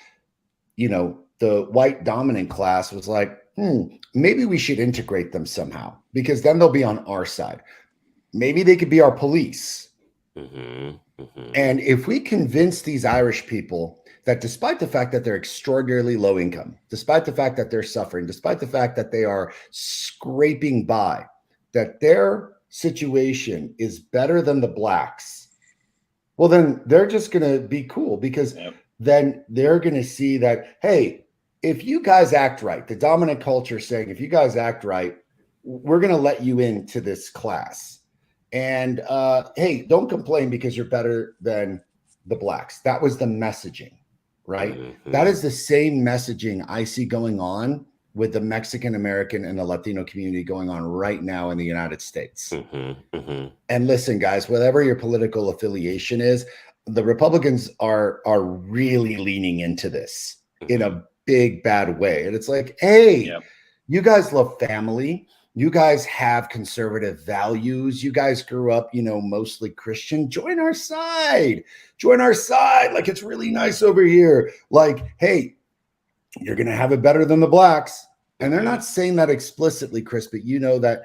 you know, the white dominant class was like, maybe we should integrate them somehow, because then they'll be on our side. Maybe they could be our police. And if we convince these Irish people that despite the fact that they're extraordinarily low income, despite the fact that they're suffering, despite the fact that they are scraping by, that their situation is better than the blacks, well, then they're just going to be cool, because then they're going to see that, hey, if you guys act right, the dominant culture is saying, if you guys act right, we're going to let you into this class. And hey, don't complain because you're better than the blacks. That was the messaging, right? That is the same messaging I see going on with the Mexican American and the Latino community going on right now in the United States. And listen, guys, whatever your political affiliation is, the Republicans are really leaning into this in a big bad way. And it's like, hey, you guys love family. You guys have conservative values. You guys grew up, you know, mostly Christian. Join our side. Join our side. Like, it's really nice over here. Like, hey, you're going to have it better than the blacks. And they're not saying that explicitly, Chris, but you know that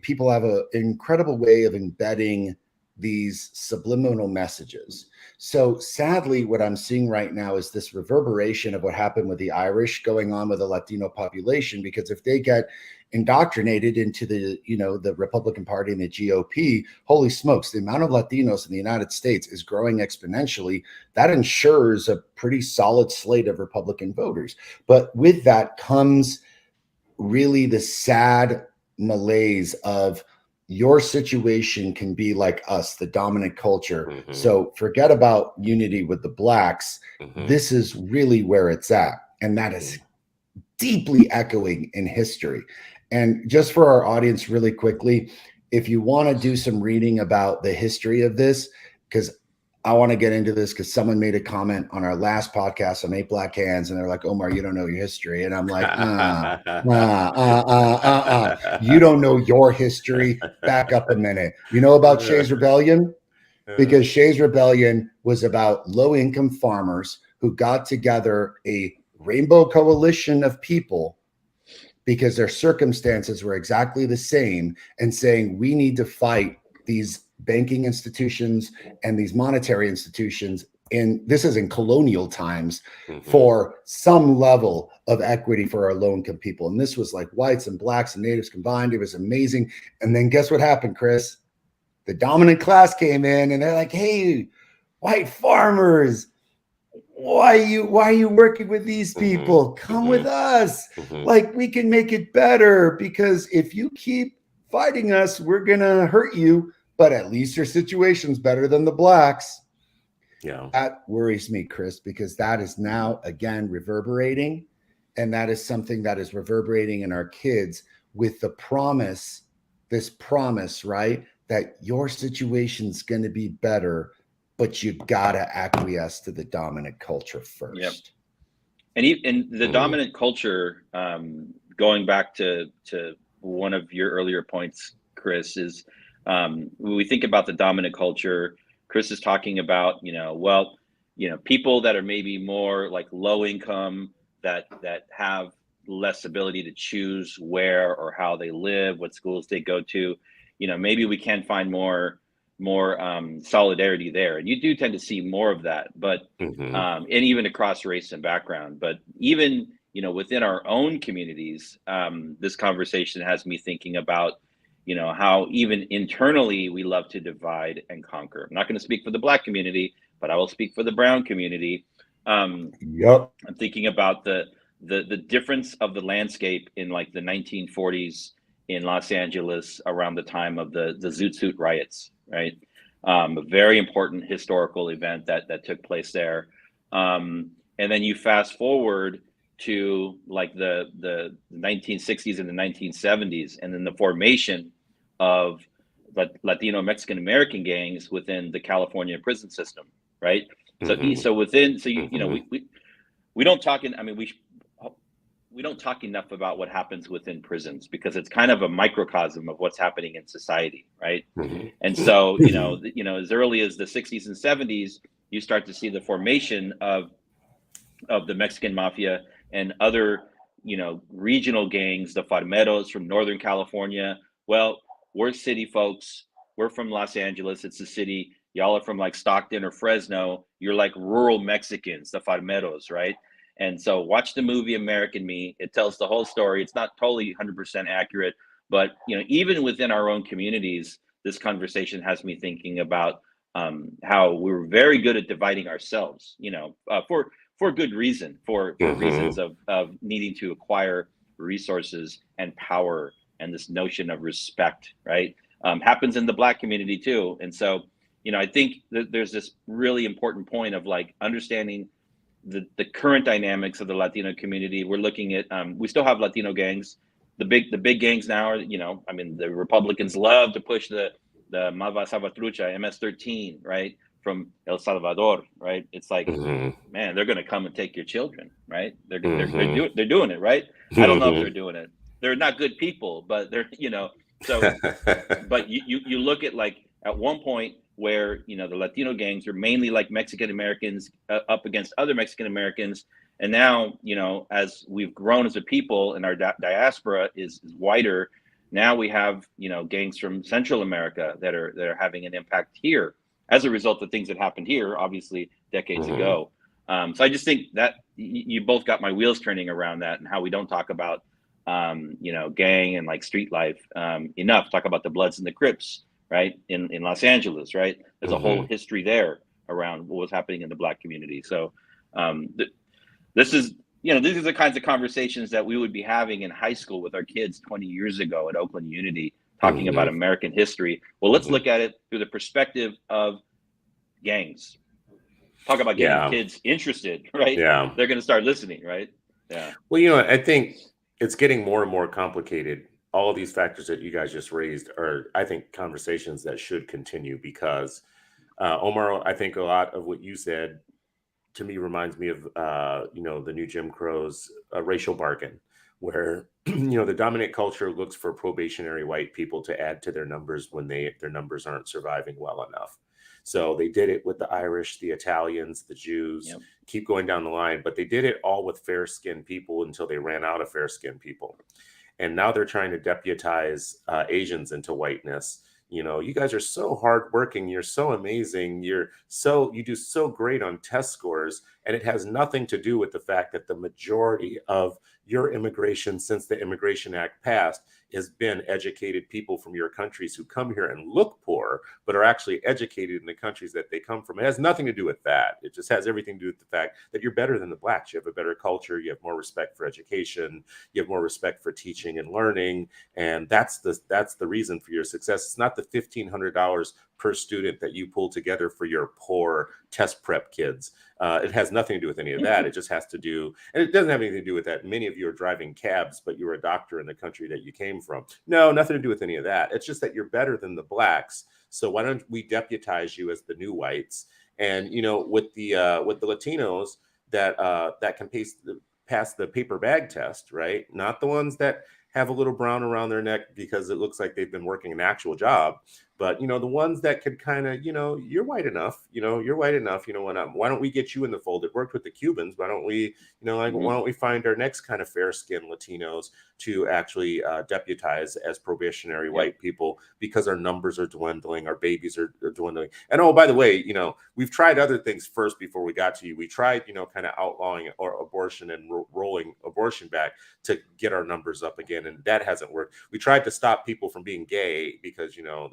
people have an incredible way of embedding these subliminal messages. So sadly, what I'm seeing right now is this reverberation of what happened with the Irish going on with the Latino population, because if they get indoctrinated into the, you know, the Republican Party and the GOP, holy smokes, the amount of Latinos in the United States is growing exponentially. That ensures a pretty solid slate of Republican voters. But with that comes really the sad malaise of, your situation can be like us, the dominant culture. So forget about unity with the blacks. This is really where it's at. And that is deeply echoing in history. And just for our audience, really quickly, if you want to do some reading about the history of this, because I want to get into this, because someone made a comment on our last podcast on 8 Black Hands, and they're like, Omar, you don't know your history. And I'm like, you don't know your history. Back up a minute. You know about Shays Rebellion? Because Shays Rebellion was about low-income farmers who got together a rainbow coalition of people because their circumstances were exactly the same, and saying, we need to fight these banking institutions and these monetary institutions, and this is in colonial times, for some level of equity for our low-income people. And this was like whites and blacks and natives combined. It was amazing. And then guess what happened, Chris? The dominant class came in and they're like, hey, white farmers, why are you working with these people? Come with us. Like, we can make it better, because if you keep fighting us, we're gonna hurt you. But at least your situation's better than the blacks. That worries me, Chris, because that is now again reverberating, and that is something that is reverberating in our kids with the promise, this promise, right, that your situation's going to be better, but you gotta acquiesce to the dominant culture first. And the dominant culture, going back to one of your earlier points, Chris, is when we think about the dominant culture, Chris is talking about, you know, well, people that are maybe more like low income, that have less ability to choose where or how they live, what schools they go to, maybe we can find more solidarity there. And you do tend to see more of that, but and even across race and background. But even within our own communities, this conversation has me thinking about how even internally we love to divide and conquer. I'm not going to speak for the Black community, but I will speak for the brown community. Yep. I'm thinking about the difference of the landscape in like the 1940s in Los Angeles around the time of the Zoot Suit riots, right? A very important historical event that took place there. And then you fast forward to like the 1960s and the 1970s, and then the formation of Latino Mexican American gangs within the California prison system, right? So within, we don't talk in, I mean, we don't talk enough about what happens within prisons, because it's kind of a microcosm of what's happening in society, right? And so, as early as the 60s and 70s, you start to see the formation of the Mexican mafia and other, regional gangs, the Farmeros from Northern California. Well, we're city folks. We're from Los Angeles. It's a city. Y'all are from like Stockton or Fresno. You're like rural Mexicans, the Farmeros, right? And so watch the movie American Me. It tells the whole story. It's not totally 100% accurate, but even within our own communities, this conversation has me thinking about how we're very good at dividing ourselves, for good reason, for reasons of needing to acquire resources and power, and this notion of respect, right? Happens in the Black community too. And so, I think that there's this really important point of like understanding the current dynamics of the Latino community. We're looking at, we still have Latino gangs. The big gangs now are, the Republicans love to push the Malva Salvatrucha, MS-13, right? From El Salvador, right? It's like, man, they're going to come and take your children, right? They're doing it, right? I don't know if they're doing it. They're not good people, but they're, so, but you look at like at one point where, the Latino gangs are mainly like Mexican Americans up against other Mexican Americans. And now, as we've grown as a people and our diaspora is wider, now we have, gangs from Central America that are having an impact here as a result of things that happened here, obviously decades ago. So I just think that you both got my wheels turning around that, and how we don't talk about, gang and like street life enough. Talk about the Bloods and the Crips, right? In Los Angeles, right? There's a whole history there around what was happening in the Black community. So this is, these are the kinds of conversations that we would be having in high school with our kids 20 years ago at Oakland Unity, talking about American history. Well, let's look at it through the perspective of gangs. Talk about getting kids interested, right? Yeah. They're going to start listening, right? Yeah. Well, I think it's getting more and more complicated. All of these factors that you guys just raised are, I think, conversations that should continue, because Omar, I think a lot of what you said to me reminds me of, the new Jim Crow's racial bargain, where, the dominant culture looks for probationary white people to add to their numbers when their numbers aren't surviving well enough. So they did it with the Irish, the Italians, the Jews, keep going down the line, but they did it all with fair-skinned people until they ran out of fair-skinned people. And now they're trying to deputize Asians into whiteness. You guys are so hardworking. You're so amazing. You do so great on test scores. And it has nothing to do with the fact that the majority of your immigration since the Immigration Act passed has been educated people from your countries who come here and look poor, but are actually educated in the countries that they come from. It has nothing to do with that. It just has everything to do with the fact that you're better than the Blacks. You have a better culture. You have more respect for education. You have more respect for teaching and learning. And that's the reason for your success. It's not the $1,500 per student that you pull together for your poor test prep kids. It has nothing to do with any of that. It just has to do, and it doesn't have anything to do with that. Many of you are driving cabs, but you're a doctor in the country that you came from. No, nothing to do with any of that. It's just that you're better than the Blacks. So why don't we deputize you as the new whites? And with the Latinos that can pass the paper bag test, right? Not the ones that have a little brown around their neck because it looks like they've been working an actual job, But, you know, the ones that could kind of, you know, you're white enough, why don't we get you in the fold? It worked with the Cubans. Why don't we, you know, like, why don't we find our next kind of fair-skinned Latinos to actually deputize as probationary white people, because our numbers are dwindling, our babies are dwindling. And oh, by the way, you know, we've tried other things first before we got to you. We tried, you know, kind of outlawing or abortion and rolling abortion back to get our numbers up again, and that hasn't worked. We tried to stop people from being gay because, you know,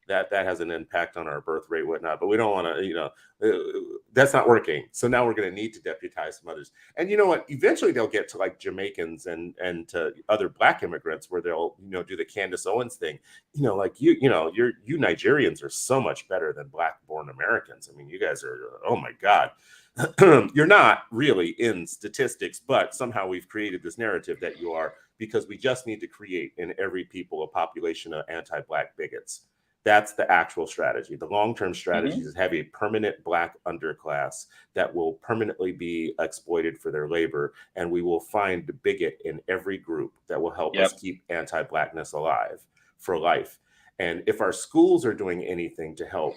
that has an impact on our birth rate, whatnot. But we don't want to, you know, that's not working. So now we're going to need to deputize some others. And you know what? Eventually they'll get to like Jamaicans and to other Black immigrants where they'll, you know, do the Candace Owens thing. You know, like you Nigerians are so much better than Black-born Americans. I mean, you guys are, oh my God. You're not really in statistics, but somehow we've created this narrative that you are, because we just need to create in every people a population of anti-Black bigots. That's the actual strategy. The long-term strategy is have a permanent Black underclass that will permanently be exploited for their labor, and we will find the bigot in every group that will help us keep anti-Blackness alive for life. And if our schools are doing anything to help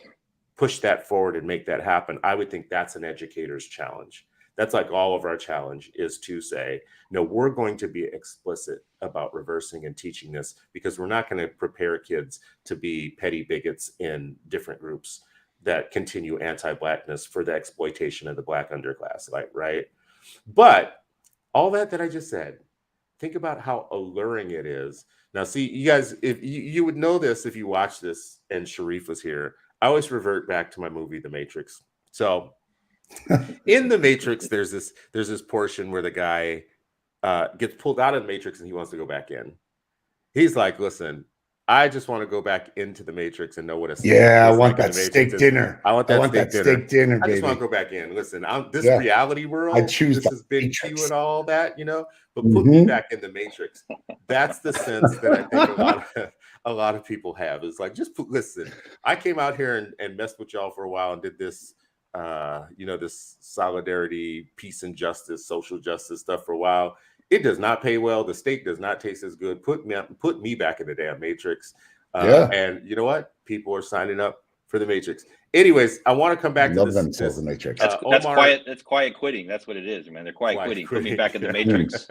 push that forward and make that happen, I would think that's an educator's challenge. That's like all of our challenge, is to say, no, we're going to be explicit about reversing and teaching this, because we're not going to prepare kids to be petty bigots in different groups that continue anti-Blackness for the exploitation of the Black underclass, like, right? But all that I just said, think about how alluring it is. Now, see, you guys, if you would know this if you watch this and Sharif was here, I always revert back to my movie, The Matrix. So in The Matrix, there's this portion where the guy gets pulled out of the Matrix and he wants to go back in. He's like, listen, I just want to go back into the Matrix and know what a steak I want like that steak dinner. I want that steak dinner, baby. I just want to go back in. Listen, this reality world, I choose this has been cute and all that, you know, but put Mm-hmm. me back in the Matrix. That's the sense that I think a lot of people have. It's like, listen, I came out here and messed with y'all for a while and did this, you know, this solidarity, peace and justice, social justice stuff for a while. It does not pay well. The steak does not taste as good. Put me back in the damn Matrix. And you know what? People are signing up for the Matrix. Anyways, I want to come back to this the Matrix. That's quiet. That's quiet quitting. That's what it is, man. They're quiet quitting. Put me back in the Matrix.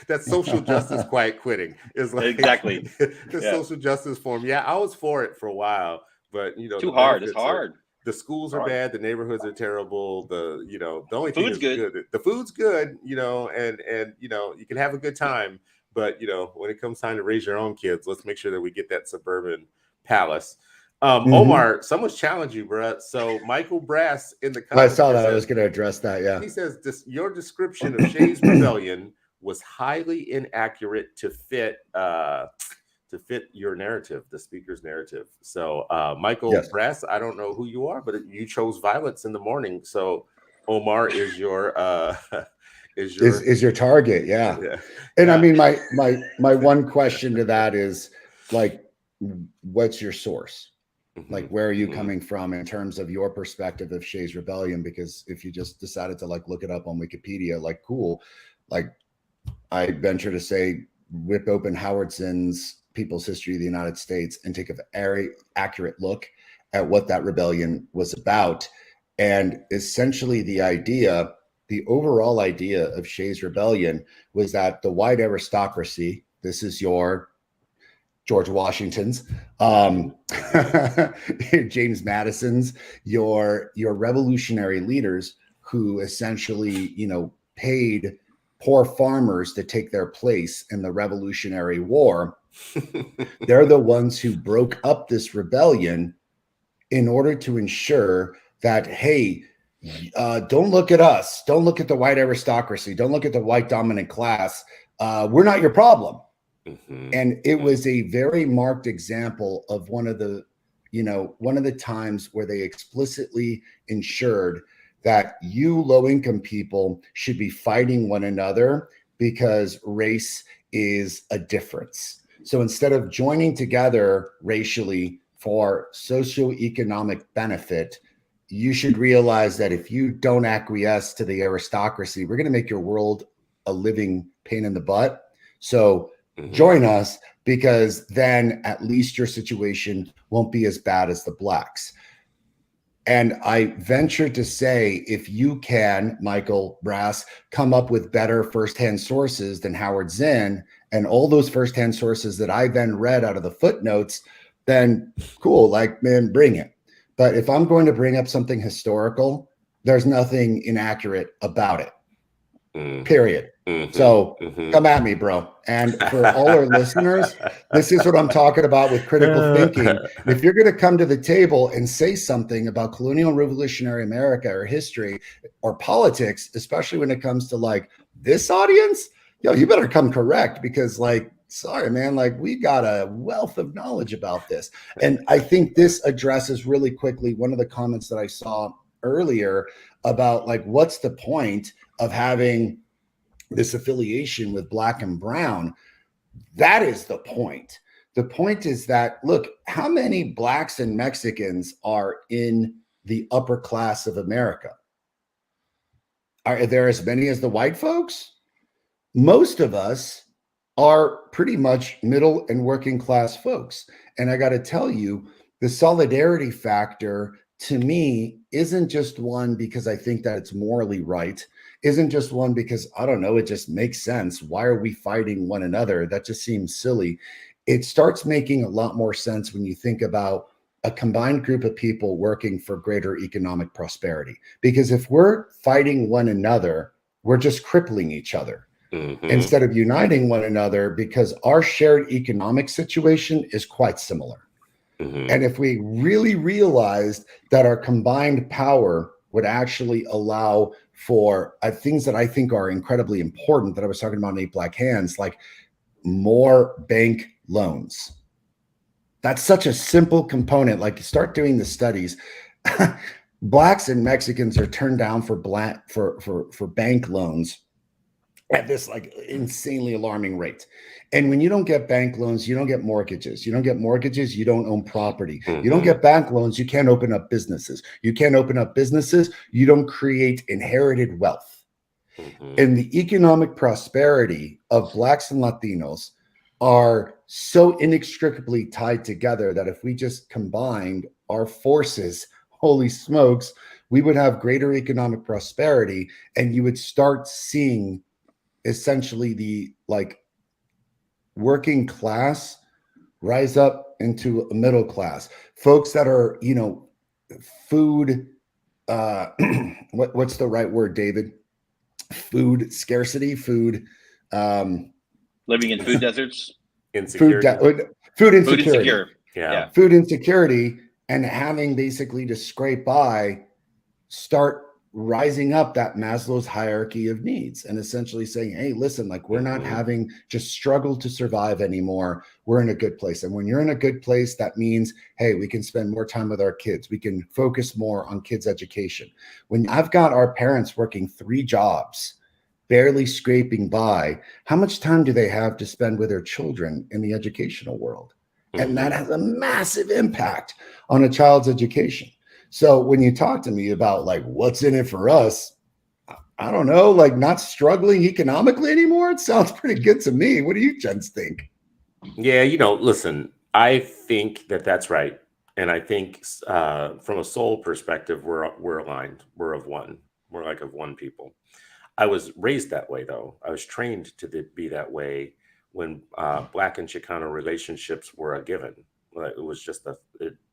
That's social justice. Quiet quitting is like exactly the social justice form. Yeah, I was for it for a while, but you know, too hard. It's hard. The schools are bad. The neighborhoods are terrible. The only thing food's is good. The food's good, you know, and you know, you can have a good time, but you know, when it comes time to raise your own kids, let's make sure that we get that suburban palace. Omar, someone's challenged you, bro. So Michael Brass in the comments, I saw that. I was going to address that. Yeah, he says your description of Shays Rebellion was highly inaccurate to fit your narrative, the speaker's narrative. So Michael Brass, I don't know who you are, but you chose violence in the morning. So Omar is your is your target. Yeah. And I mean, my one question to that is, like, what's your source? Like, where are you coming from in terms of your perspective of Shays Rebellion? Because if you just decided to like look it up on Wikipedia, like, cool, like, I venture to say, whip open Howardson's People's History of the United States and take a very accurate look at what that rebellion was about. And essentially the overall idea of Shays Rebellion was that the white aristocracy, this is your George Washington's, James Madison's, your revolutionary leaders who essentially, you know, paid poor farmers to take their place in the Revolutionary War. They're the ones who broke up this rebellion in order to ensure that, hey, don't look at us. Don't look at the white aristocracy. Don't look at the white dominant class. We're not your problem. And it was a very marked example of one of the times where they explicitly ensured that you low-income people should be fighting one another because race is a difference. So instead of joining together racially for socioeconomic benefit, you should realize that if you don't acquiesce to the aristocracy, we're going to make your world a living pain in the butt. So join us, because then at least your situation won't be as bad as the blacks. And I venture to say, if you can, Michael Brass, come up with better firsthand sources than Howard Zinn and all those firsthand sources that I then read out of the footnotes, then cool, like, man, bring it. But if I'm going to bring up something historical, there's nothing inaccurate about it. Period. So come at me, bro. And for all our listeners, this is what I'm talking about with critical thinking. If you're going to come to the table and say something about colonial and revolutionary America or history or politics, especially when it comes to like this audience, you better come correct, because like, sorry, man, like we got a wealth of knowledge about this. And I think this addresses really quickly one of the comments that I saw earlier about like, what's the point of having this affiliation with black and brown? That is the point. The point is that, look, how many blacks and Mexicans are in the upper class of America? Are there as many as the white folks? Most of us are pretty much middle and working class folks. And I got to tell you, the solidarity factor to me isn't just one because I think that it's morally right, isn't just one because, I don't know, it just makes sense. Why are we fighting one another? That just seems silly. It starts making a lot more sense when you think about a combined group of people working for greater economic prosperity. Because if we're fighting one another, we're just crippling each other. Instead of uniting one another, because our shared economic situation is quite similar. And if we really realized that our combined power would actually allow for things that I think are incredibly important, that I was talking about in 8 Black Hands, like more bank loans. That's such a simple component. Like, start doing the studies. Blacks and Mexicans are turned down for bank loans at this like insanely alarming rate. And when you don't get bank loans, you don't get mortgages. You don't get mortgages, you don't own property. You don't get bank loans, you can't open up businesses. You can't open up businesses, you don't create inherited wealth. And the economic prosperity of blacks and Latinos are so inextricably tied together that if we just combined our forces, holy smokes, we would have greater economic prosperity, and you would start seeing essentially the like working class rise up into a middle class. Folks that are, food, what's the right word, David? Food scarcity, living in food deserts, food insecurity. Yeah. Food insecurity, and having basically to scrape by, start rising up that Maslow's hierarchy of needs and essentially saying, hey, listen, like we're not having just struggle to survive anymore. We're in a good place. And when you're in a good place, that means, hey, we can spend more time with our kids. We can focus more on kids' education. When I've got our parents working 3 jobs, barely scraping by, how much time do they have to spend with their children in the educational world? And that has a massive impact on a child's education. So when you talk to me about like what's in it for us, I don't know, like not struggling economically anymore. It sounds pretty good to me. What do you gents think? Yeah, listen, I think that that's right. And I think from a soul perspective, we're aligned. We're of one. We're like of one people. I was raised that way, though. I was trained to be that way when Black and Chicano relationships were a given. It was just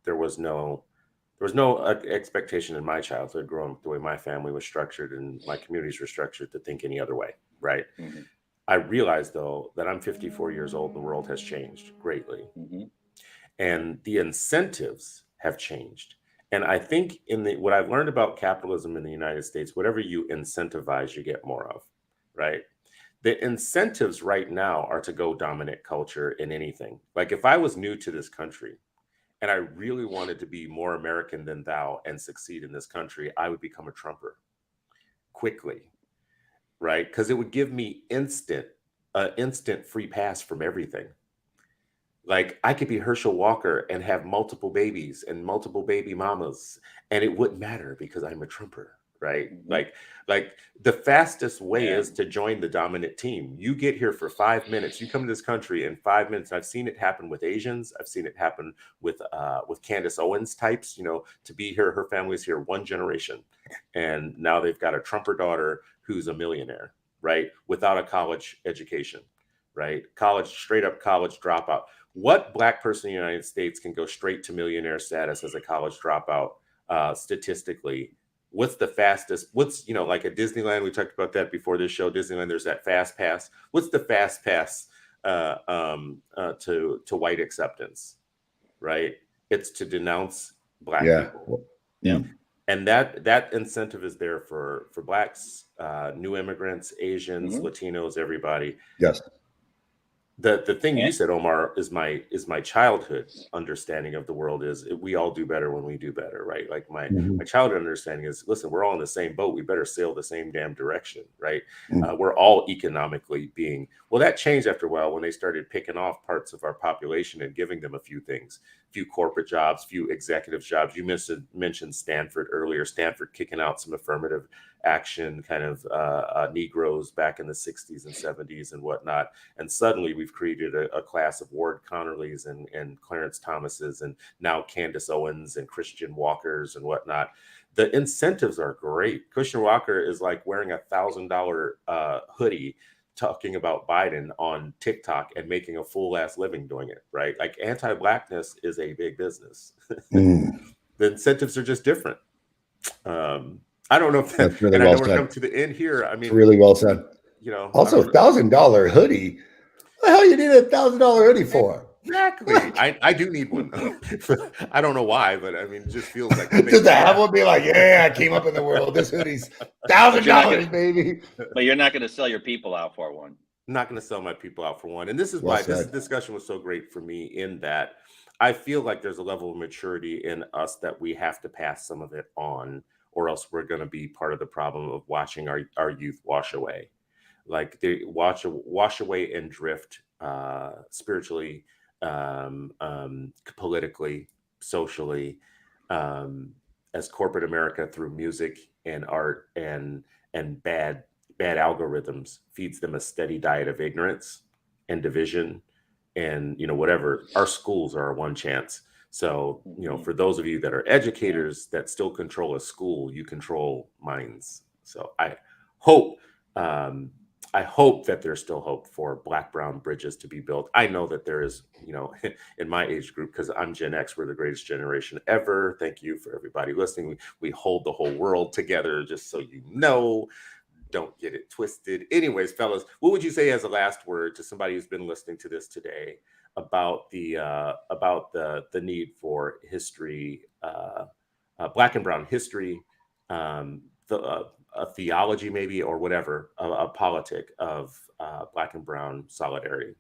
there was no expectation in my childhood growing up the way my family was structured and my communities were structured to think any other way, right? I realize, though, that I'm 54 years old and the world has changed greatly. And the incentives have changed. And I think what I've learned about capitalism in the United States, whatever you incentivize, you get more of, right? The incentives right now are to go dominate culture in anything. Like if I was new to this country, and I really wanted to be more American than thou and succeed in this country, I would become a Trumper quickly, right? Because it would give me instant free pass from everything. Like I could be Herschel Walker and have multiple babies and multiple baby mamas, and it wouldn't matter because I'm a Trumper, right? Mhm. Like the fastest way Yeah. is to join the dominant team. You get here for 5 minutes. You come to this country in 5 minutes. I've seen it happen with Asians. I've seen it happen with Candace Owens types. You know, to be here, her family's here one generation, and now they've got a Trumper daughter who's a millionaire, right? Without a college education, right? College, straight up college dropout. What Black person in the United States can go straight to millionaire status as a college dropout statistically? What's the fastest? What's, you know, like at Disneyland, we talked about that before this show. Disneyland, there's that fast pass. What's the fast pass to white acceptance, right? It's to denounce Black Yeah. people. Yeah. And that incentive is there for Blacks, new immigrants, Asians, Latinos, everybody. Yes. The thing you said, Omar, is my childhood understanding of the world is we all do better when we do better, right? Like my childhood understanding is, listen, we're all in the same boat. We better sail the same damn direction, right? We're all economically being, well, that changed after a while when they started picking off parts of our population and giving them a few things, few corporate jobs, few executive jobs. You mentioned Stanford earlier, Stanford kicking out some affirmative action kind of Negroes back in the 60s and 70s and whatnot. And suddenly we've created a class of Ward Connerlys and Clarence Thomases and now Candace Owens and Christian Walkers and whatnot. The incentives are great. Christian Walker is like wearing $1,000 hoodie talking about Biden on TikTok and making a full ass living doing it, right? Like anti-Blackness is a big business. The incentives are just different. I don't know if that's really and well I know said. we're coming to the end here. I mean, it's really well said. You know, also $1,000 hoodie. What the hell you need a $1,000 hoodie for? Exactly. I do need one. I don't know why, but I mean, it just feels like just to have one be like, yeah, I came up in the world. This hoodie's $1,000, baby. But you're not going to sell your people out for one. I'm not going to sell my people out for one. And this is why this discussion was so great for me, in that I feel like there's a level of maturity in us that we have to pass some of it on, or else we're going to be part of the problem of watching our youth wash away. Like they wash away and drift spiritually, politically, socially, as corporate America through music and art and bad algorithms feeds them a steady diet of ignorance and division and, you know, whatever. Our schools are our one chance. So, you know, for those of you that are educators that still control a school, you control minds. So I hope that there's still hope for Black-brown bridges to be built. I know that there is, you know, in my age group, because I'm Gen X, we're the greatest generation ever. Thank you for everybody listening. We hold the whole world together, just so you know. Don't get it twisted. Anyways, fellas, what would you say as a last word to somebody who's been listening to this today about the need for history, Black and brown history, a theology maybe, or whatever, a politic of Black and brown solidarity?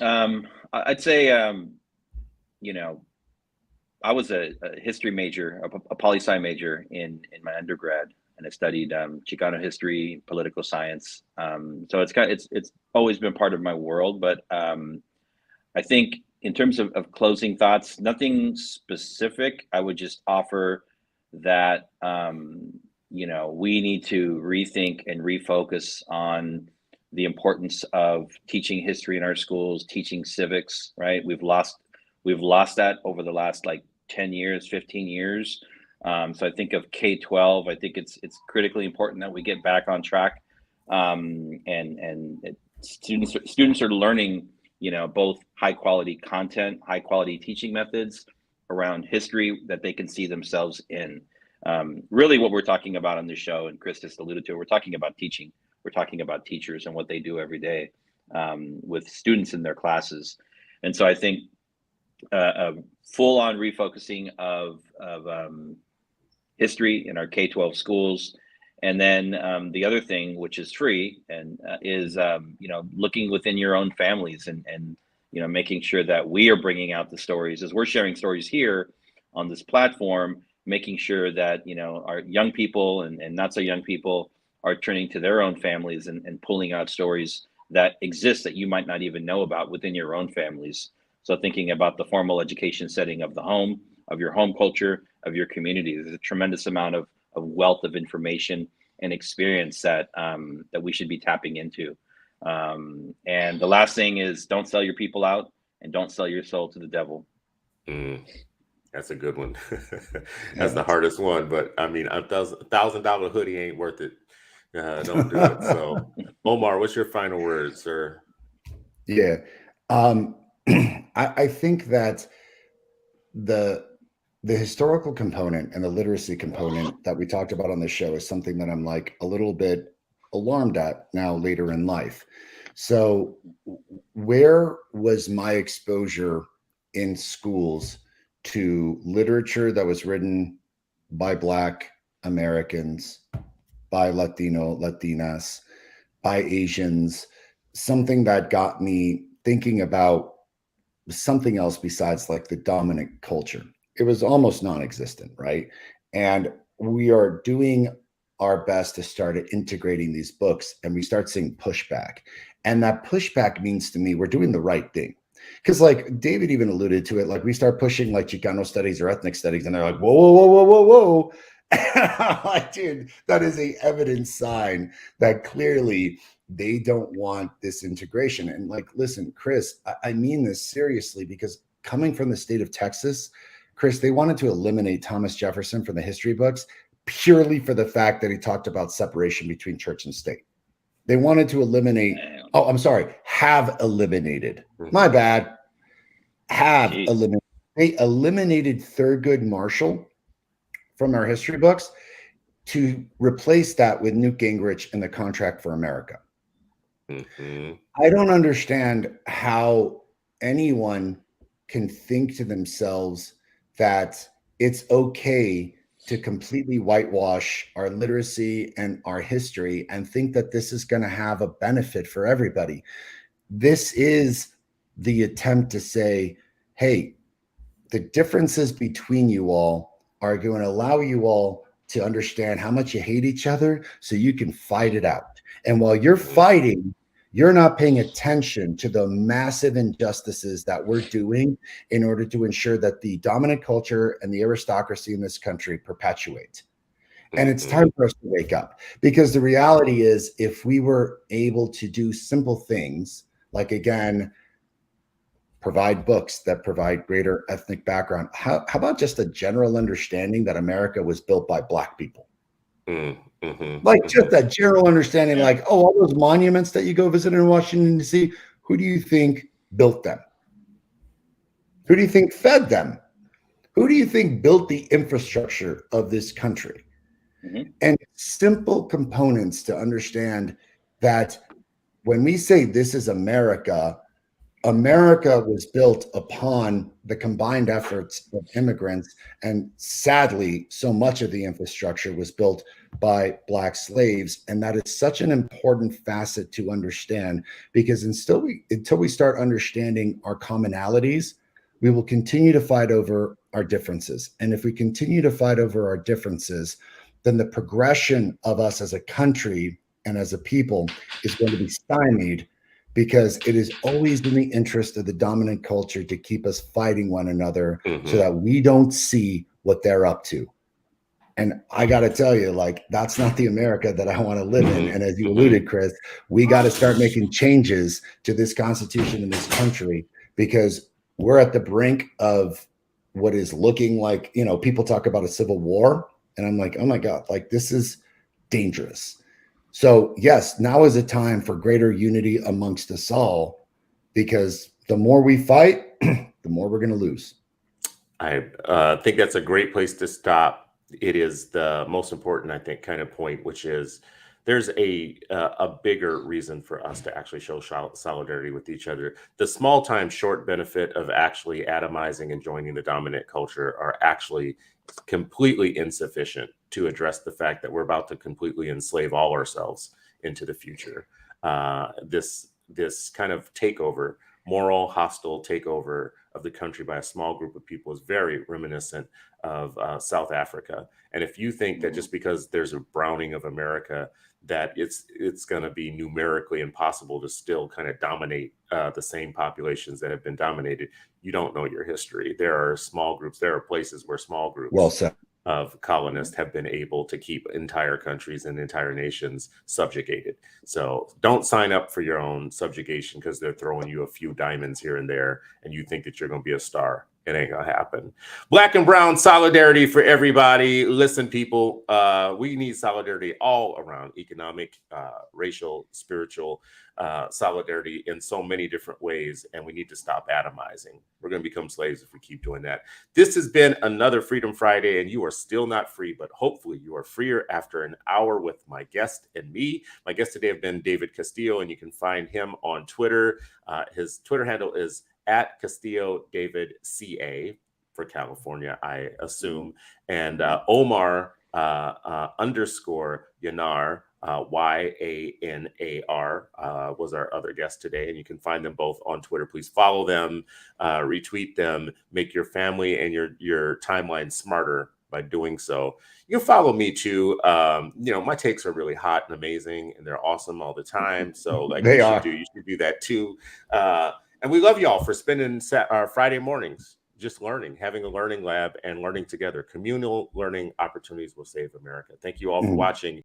I'd say, you know, I was a history major, a poli-sci major in my undergrad, and I studied Chicano history, political science. So it's always been part of my world. But I think in terms of closing thoughts, nothing specific. I would just offer that you know, we need to rethink and refocus on the importance of teaching history in our schools, teaching civics. Right, we've lost that over the last like 10 years, 15 years. So I think of K-12. I think it's critically important that we get back on track, students are learning, you know, both high quality content, high quality teaching methods around history that they can see themselves in. Really, what we're talking about on this show, and Chris just alluded to it, we're talking about teaching. We're talking about teachers and what they do every day with students in their classes. And so I think a full-on refocusing of history in our K-12 schools, and then the other thing, which is free, and is you know, looking within your own families and you know, making sure that we are bringing out the stories as we're sharing stories here on this platform, making sure that, you know, our young people and not so young people are turning to their own families and pulling out stories that exist that you might not even know about within your own families. So thinking about the formal education setting of the home, your home culture, of your community. There's a tremendous amount of wealth of information and experience that that we should be tapping into. And the last thing is, don't sell your people out, and don't sell your soul to the devil. That's a good one. That's the hardest one, but I mean, $1,000 hoodie ain't worth it. Don't do it. So, Omar, what's your final word, sir? Yeah, I think that the historical component and the literacy component that we talked about on the show is something that I'm like a little bit alarmed at now later in life. So where was my exposure in schools to literature that was written by Black Americans, by Latino, Latinas, by Asians, something that got me thinking about something else besides like the dominant culture? It was almost non-existent, right? And we are doing our best to start integrating these books, and we start seeing pushback. And that pushback means to me we're doing the right thing. Because like David even alluded to it, like we start pushing like Chicano studies or ethnic studies, and they're like, whoa, whoa, whoa, whoa, whoa, whoa. Like, dude, that is a evident sign that clearly they don't want this integration. And like, listen, Chris, I mean this seriously, because coming from the state of Texas, Chris, they wanted to eliminate Thomas Jefferson from the history books purely for the fact that he talked about separation between church and state. They wanted to eliminate, oh, I'm sorry, have eliminated. My bad. Have eliminated. They eliminated Thurgood Marshall from our history books to replace that with Newt Gingrich and the Contract for America. I don't understand how anyone can think to themselves that it's okay to completely whitewash our literacy and our history and think that this is going to have a benefit for everybody. This is the attempt to say, hey, the differences between you all are going to allow you all to understand how much you hate each other so you can fight it out. And while you're fighting, you're not paying attention to the massive injustices that we're doing in order to ensure that the dominant culture and the aristocracy in this country perpetuate. And it's time for us to wake up, because the reality is, if we were able to do simple things like, again, provide books that provide greater ethnic background, how about just a general understanding that America was built by Black people? Like just that general understanding, like, oh, all those monuments that you go visit in Washington, D.C., who do you think built them? Who do you think fed them? Who do you think built the infrastructure of this country? And simple components to understand that when we say this is America, America was built upon the combined efforts of immigrants. And sadly, so much of the infrastructure was built by Black slaves. And that is such an important facet to understand, because until we start understanding our commonalities, we will continue to fight over our differences. And if we continue to fight over our differences, then the progression of us as a country and as a people is going to be stymied, because it is always in the interest of the dominant culture to keep us fighting one another so that we don't see what they're up to. And I got to tell you, like, that's not the America that I want to live in. And as you alluded, Chris, we got to start making changes to this Constitution in this country, because we're at the brink of what is looking like, you know, people talk about a civil war. And I'm like, oh my God, like, this is dangerous. So yes, now is a time for greater unity amongst us all, because the more we fight, the more we're going to lose. I think that's a great place to stop. It is the most important, I think, kind of point, which is there's a bigger reason for us to actually show solidarity with each other. The small time short benefit of actually atomizing and joining the dominant culture are actually completely insufficient to address the fact that we're about to completely enslave all ourselves into the future. This kind of takeover, moral, hostile takeover of the country by a small group of people is very reminiscent of South Africa. And if you think that just because there's a browning of America, that it's going to be numerically impossible to still kind of dominate the same populations that have been dominated. You don't know your history. There are small groups. There are places where small groups of colonists have been able to keep entire countries and entire nations subjugated. So don't sign up for your own subjugation because they're throwing you a few diamonds here and there and you think that you're going to be a star. It ain't gonna happen. Black and brown solidarity for everybody. Listen, people, we need solidarity all around: economic, racial, spiritual solidarity in so many different ways. And we need to stop atomizing. We're gonna become slaves if we keep doing that. This has been another Freedom Friday, and you are still not free, but hopefully you are freer after an hour with my guest and me. My guest today have been David Castillo, and you can find him on Twitter. His Twitter handle is @Castillo David CA for California, I assume, and Omar _Yanar YANAR was our other guest today, and you can find them both on Twitter. Please follow them, retweet them, make your family and your timeline smarter by doing so. You can follow me too. My takes are really hot and amazing, and they're awesome all the time. So like you should do that too. And we love y'all for spending our Friday mornings just learning, having a learning lab and learning together. Communal learning opportunities will save America. Thank you all for watching.